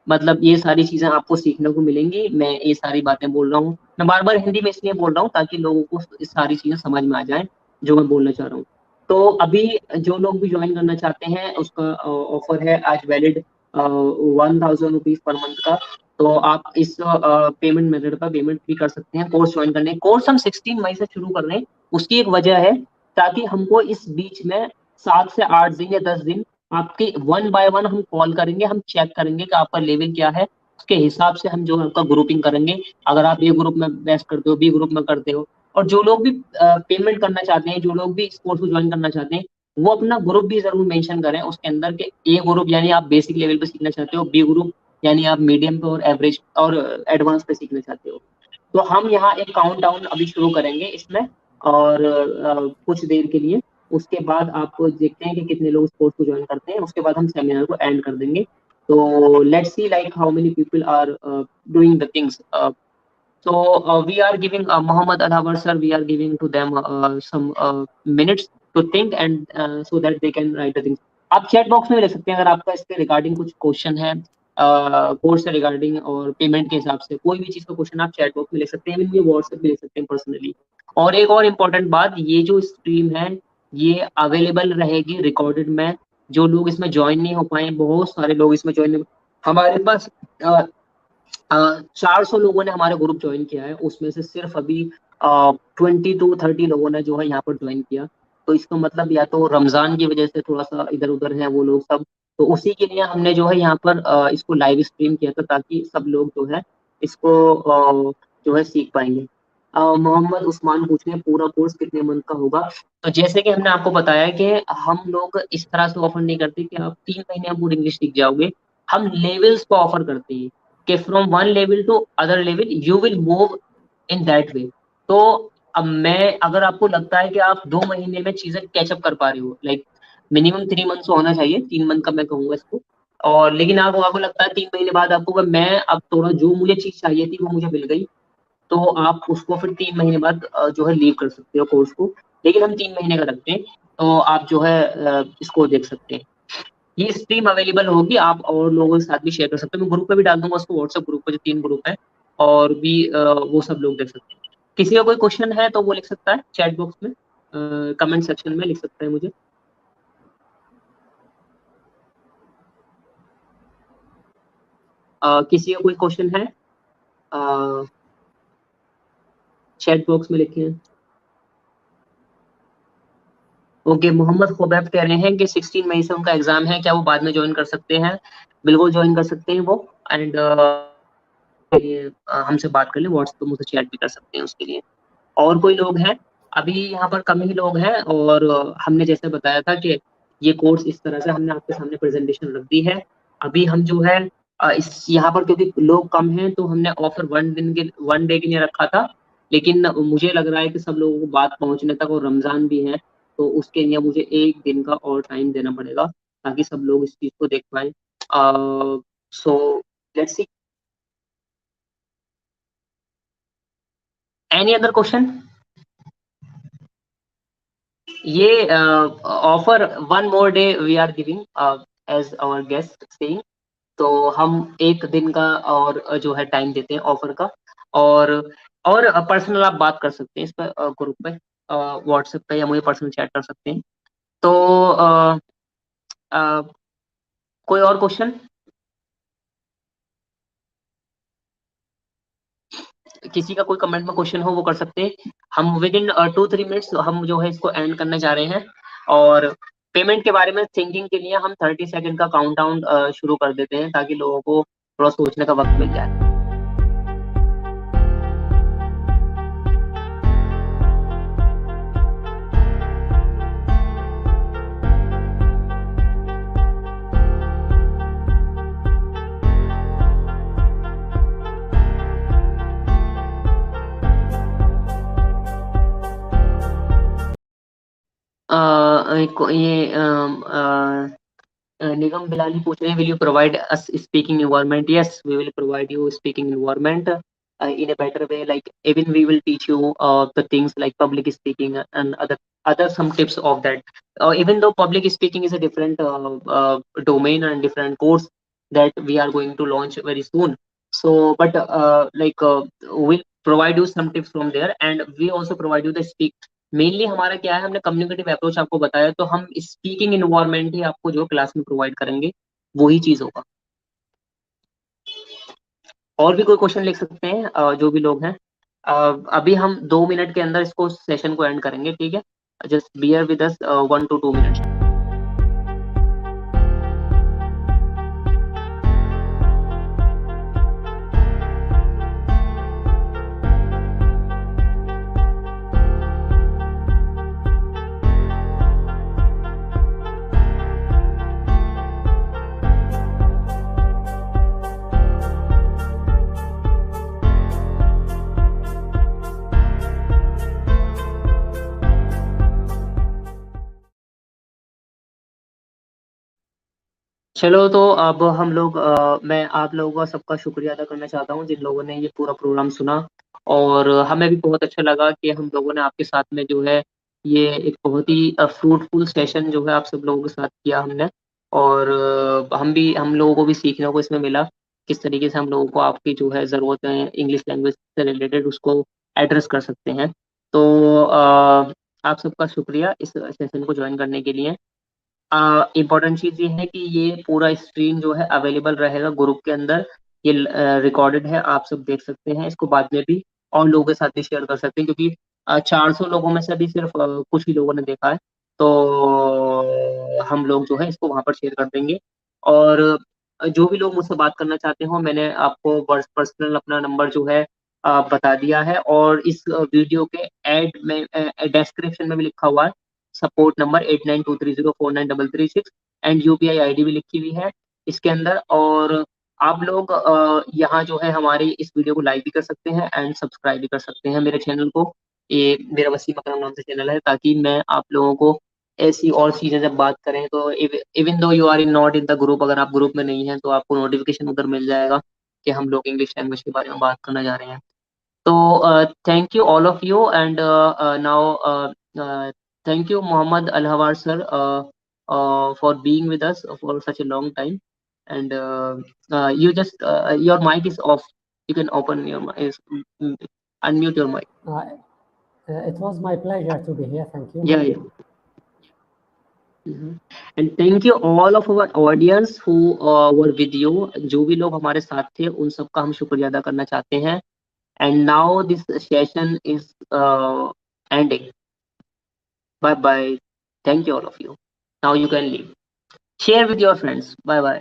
मतलब ये सारी चीजें आपको सीखने को मिलेंगी। मैं ये सारी बातें बोल रहा हूँ, मैं बार बार हिंदी में इसलिए बोल रहा हूँ ताकि लोगों को ये सारी चीजें समझ में आ जाए जो मैं बोलना चाह रहा हूँ। तो अभी जो लोग भी ज्वाइन करना चाहते हैं, उसका ऑफर है आज वैलिड 1000 रुपीज पर मंथ का। तो आप इस पेमेंट मेथड पर पेमेंट भी कर सकते हैं कोर्स ज्वाइन करने। कोर्स हम 16 मई से शुरू कर रहे हैं, उसकी एक वजह है ताकि हमको इस बीच में 7 से 8 दिन या 10 दिन आपके वन बाय वन हम कॉल करेंगे, हम चेक करेंगे कि आपका लेवल क्या है, उसके हिसाब से हम जो है आपका ग्रुपिंग करेंगे। अगर आप ए ग्रुप में बेस्ट करते हो, बी ग्रुप में करते हो, और जो लोग भी पेमेंट करना चाहते हैं, जो लोग भी इस कोर्स को ज्वाइन करना चाहते हैं, वो अपना ग्रुप भी जरूर मेंशन करें उसके अंदर के। ए ग्रुप यानी आप बेसिक लेवल पे सीखना चाहते हो, बी ग्रुप यानी आप मीडियम पे और एवरेज और एडवांस पे सीखना चाहते हो। तो हम यहाँ एक काउंट डाउन अभी शुरू करेंगे इसमें, और कुछ देर के लिए। उसके बाद आप देखते हैं कि कितने लोग इस कोर्स को ज्वाइन करते हैं, उसके बाद हम सेमिनार को एंड कर देंगे। तो let's see like how many people are doing the things. So we are giving Muhammad Alhawar sir, we are giving to them some minutes to think, and so that they can write the things. आप chat box में लिख सकते हैं अगर आपका इसके regarding कुछ question है, कोर्स से रिगार्डिंग और पेमेंट के हिसाब से कोई भी चीज का क्वेश्चन आप चैट बॉक्स में लिख सकते हैं, मुझे व्हाट्सएप में लिख सकते हैं पर्सनली। और एक और इम्पोर्टेंट बात, ये जो स्ट्रीम है ये अवेलेबल रहेगी रिकॉर्डेड में। जो लोग इसमें ज्वाइन नहीं हो पाए, बहुत सारे लोग इसमें ज्वाइन, हमारे पास 400 लोगों ने हमारा ग्रुप ज्वाइन किया है, उसमें से सिर्फ अभी 20 to 30 लोगों ने जो है यहाँ पर ज्वाइन किया। तो इसका मतलब या तो रमजान की वजह से थोड़ा सा इधर उधर है वो लोग सब, तो उसी के लिए हमने जो है यहाँ पर इसको लाइव स्ट्रीम किया था ताकि सब लोग जो है इसको जो है सीख पाएंगे। मोहम्मद उस्मान पूछ रहे हैं पूरा कोर्स कितने मंथ का होगा। तो जैसे कि हमने आपको बताया कि हम लोग इस तरह से ऑफर नहीं करते कि आप 3 महीने में पूरी इंग्लिश सीख जाओगे। हम लेवल्स को ऑफर करते हैं कि from one level to other level you will move in that way. तो अब मैं, अगर आपको लगता है कि आप 2 महीने में चीजें कैचअप कर पा रहे हो, लाइक मिनिमम 3 मंथ तो होना चाहिए, 3 मंथ का मैं कहूंगा इसको। और लेकिन आपको लगता है 3 महीने बाद आपको मैं अब थोड़ा जो मुझे चीज चाहिए थी वो मुझे मिल गई, तो आप उसको फिर 3 महीने बाद जो है लीव कर सकते हो कोर्स को। लेकिन हम 3 महीने का रखते हैं, तो आप जो है इसको देख सकते हैं। ये स्ट्रीम अवेलेबल होगी, आप और लोगों के साथ भी शेयर कर सकते हो, मैं ग्रुप पे भी डाल दूंगा उसको, व्हाट्सएप ग्रुप पे जो 3 ग्रुप है, और भी वो सब लोग देख सकते हैं। किसी का कोई क्वेश्चन है तो वो लिख सकता है चैट बॉक्स में, कमेंट सेक्शन में लिख सकता है मुझे। किसी का कोई क्वेश्चन है चैट बॉक्स में लिखे। ओके, मोहम्मद खुबैब कह रहे हैं कि 16 मई से उनका एग्जाम है, क्या वो बाद में ज्वाइन कर सकते हैं? बिल्कुल ज्वाइन कर सकते हैं वो। एंड हमसे बात कर ले, व्हाट्सएप मुझसे चैट भी कर सकते हैं उसके लिए। और कोई लोग हैं? अभी यहाँ पर कम ही लोग हैं, और हमने जैसे बताया था कि ये कोर्स इस तरह से हमने आपके सामने प्रेजेंटेशन रख दी है। अभी हम जो है इस यहाँ पर क्योंकि लोग कम हैं, तो हमने ऑफर 1 डे के लिए रखा था। लेकिन मुझे लग रहा है कि सब लोगों को बात पहुंचने तक, और रमजान भी है, तो उसके लिए मुझे 1 दिन का और टाइम देना पड़ेगा ताकि सब लोग इस चीज को देख पाए। So let's see, any other question? ये offer 1 more day we are giving as our guest saying. तो हम 1 दिन का और जो है टाइम देते हैं ऑफर का। और और पर्सनल आप बात कर सकते हैं इस पर, ग्रुप पे, व्हाट्सएप पे, या मुझे पर्सनल चैट कर सकते हैं। तो अ, कोई और क्वेश्चन? किसी का कोई कमेंट में क्वेश्चन हो वो कर सकते हैं। हम विद इन 2-3 मिनट्स हम जो है इसको एंड करने जा रहे हैं। और पेमेंट के बारे में थिंकिंग के लिए हम 30 सेकंड का काउंटडाउन शुरू कर देते हैं, ताकि लोगों को थोड़ा सोचने का वक्त मिल जाए। निगम बिलाली पूछ रहे हैं, will you provide us speaking environment? Yes, we will provide you speaking environment in a better way. Like even we will teach you the things like public speaking and other some tips of that. Even though public speaking is a different domain and different course that we are going to launch very soon. So, but we'll provide you some tips from there, and we also provide you the speak. Mainly हमारा क्या है, हमने communicative approach आपको बताया, तो हम speaking environment ही आपको जो क्लास में प्रोवाइड करेंगे वही चीज होगा। और भी कोई क्वेश्चन लिख सकते हैं जो भी लोग हैं। अभी हम 2 मिनट के अंदर इसको सेशन को एंड करेंगे, ठीक है? Just bear with us 1 to 2 minutes। चलो, तो अब हम लोग मैं आप लोगों का सबका शुक्रिया अदा करना चाहता हूँ जिन लोगों ने ये पूरा प्रोग्राम सुना। और हमें भी बहुत अच्छा लगा कि हम लोगों ने आपके साथ में जो है ये एक बहुत ही फ्रूटफुल सेशन जो है आप सब लोगों के साथ किया हमने। और हम लोगों को भी सीखने को इसमें मिला किस तरीके से हम लोगों को आपकी जो है ज़रूरत है इंग्लिश लैंग्वेज से रिलेटेड उसको एड्रेस कर सकते हैं। तो आप सबका शुक्रिया इस सेशन को ज्वाइन करने के लिए। इम्पोर्टेंट चीज ये है कि ये पूरा स्क्रीन जो है अवेलेबल रहेगा ग्रुप के अंदर। ये रिकॉर्डेड है, आप सब देख सकते हैं इसको बाद में भी, और लोगों के साथ भी शेयर कर सकते हैं, क्योंकि 400 लोगों में से अभी सिर्फ कुछ ही लोगों ने देखा है। तो हम लोग जो है इसको वहां पर शेयर कर देंगे। और जो भी लोग मुझसे बात करना चाहते हो, मैंने आपको पर्सनल अपना नंबर जो है बता दिया है, और इस वीडियो के एड में डिस्क्रिप्शन में भी लिखा हुआ है support number 8923049336, and UPI ID भी लिखी हुई है इसके अंदर। और आप लोग यहाँ जो है हमारे इस वीडियो को लाइक भी कर सकते हैं एंड सब्सक्राइब भी कर सकते हैं मेरे चैनल को। ये मेरा वसीम अकरम नाम से चैनल है, ताकि मैं आप लोगों को ऐसी और चीजें जब बात करें तो even though you are in not in the group, अगर आप ग्रुप में नहीं हैं तो आपको नोटिफिकेशन उधर मिल जाएगा कि हम लोग इंग्लिश लैंग्वेज के बारे में बात करने जा रहे हैं। तो thank you all of you, and now thank you Mohammed Alhawar sir for being with us for such a long time. And you just your mic is off. You can open your mic, unmute your mic. It was my pleasure to be here. Thank you. Yeah, yeah. And thank you all of our audience who were with you. जो भी लोग हमारे साथ थे उन सबका हम शुक्रिया अदा करना चाहते हैं। And now this session is ending. Bye bye. Thank you all of you. Now you can leave. Share with your friends. Bye bye.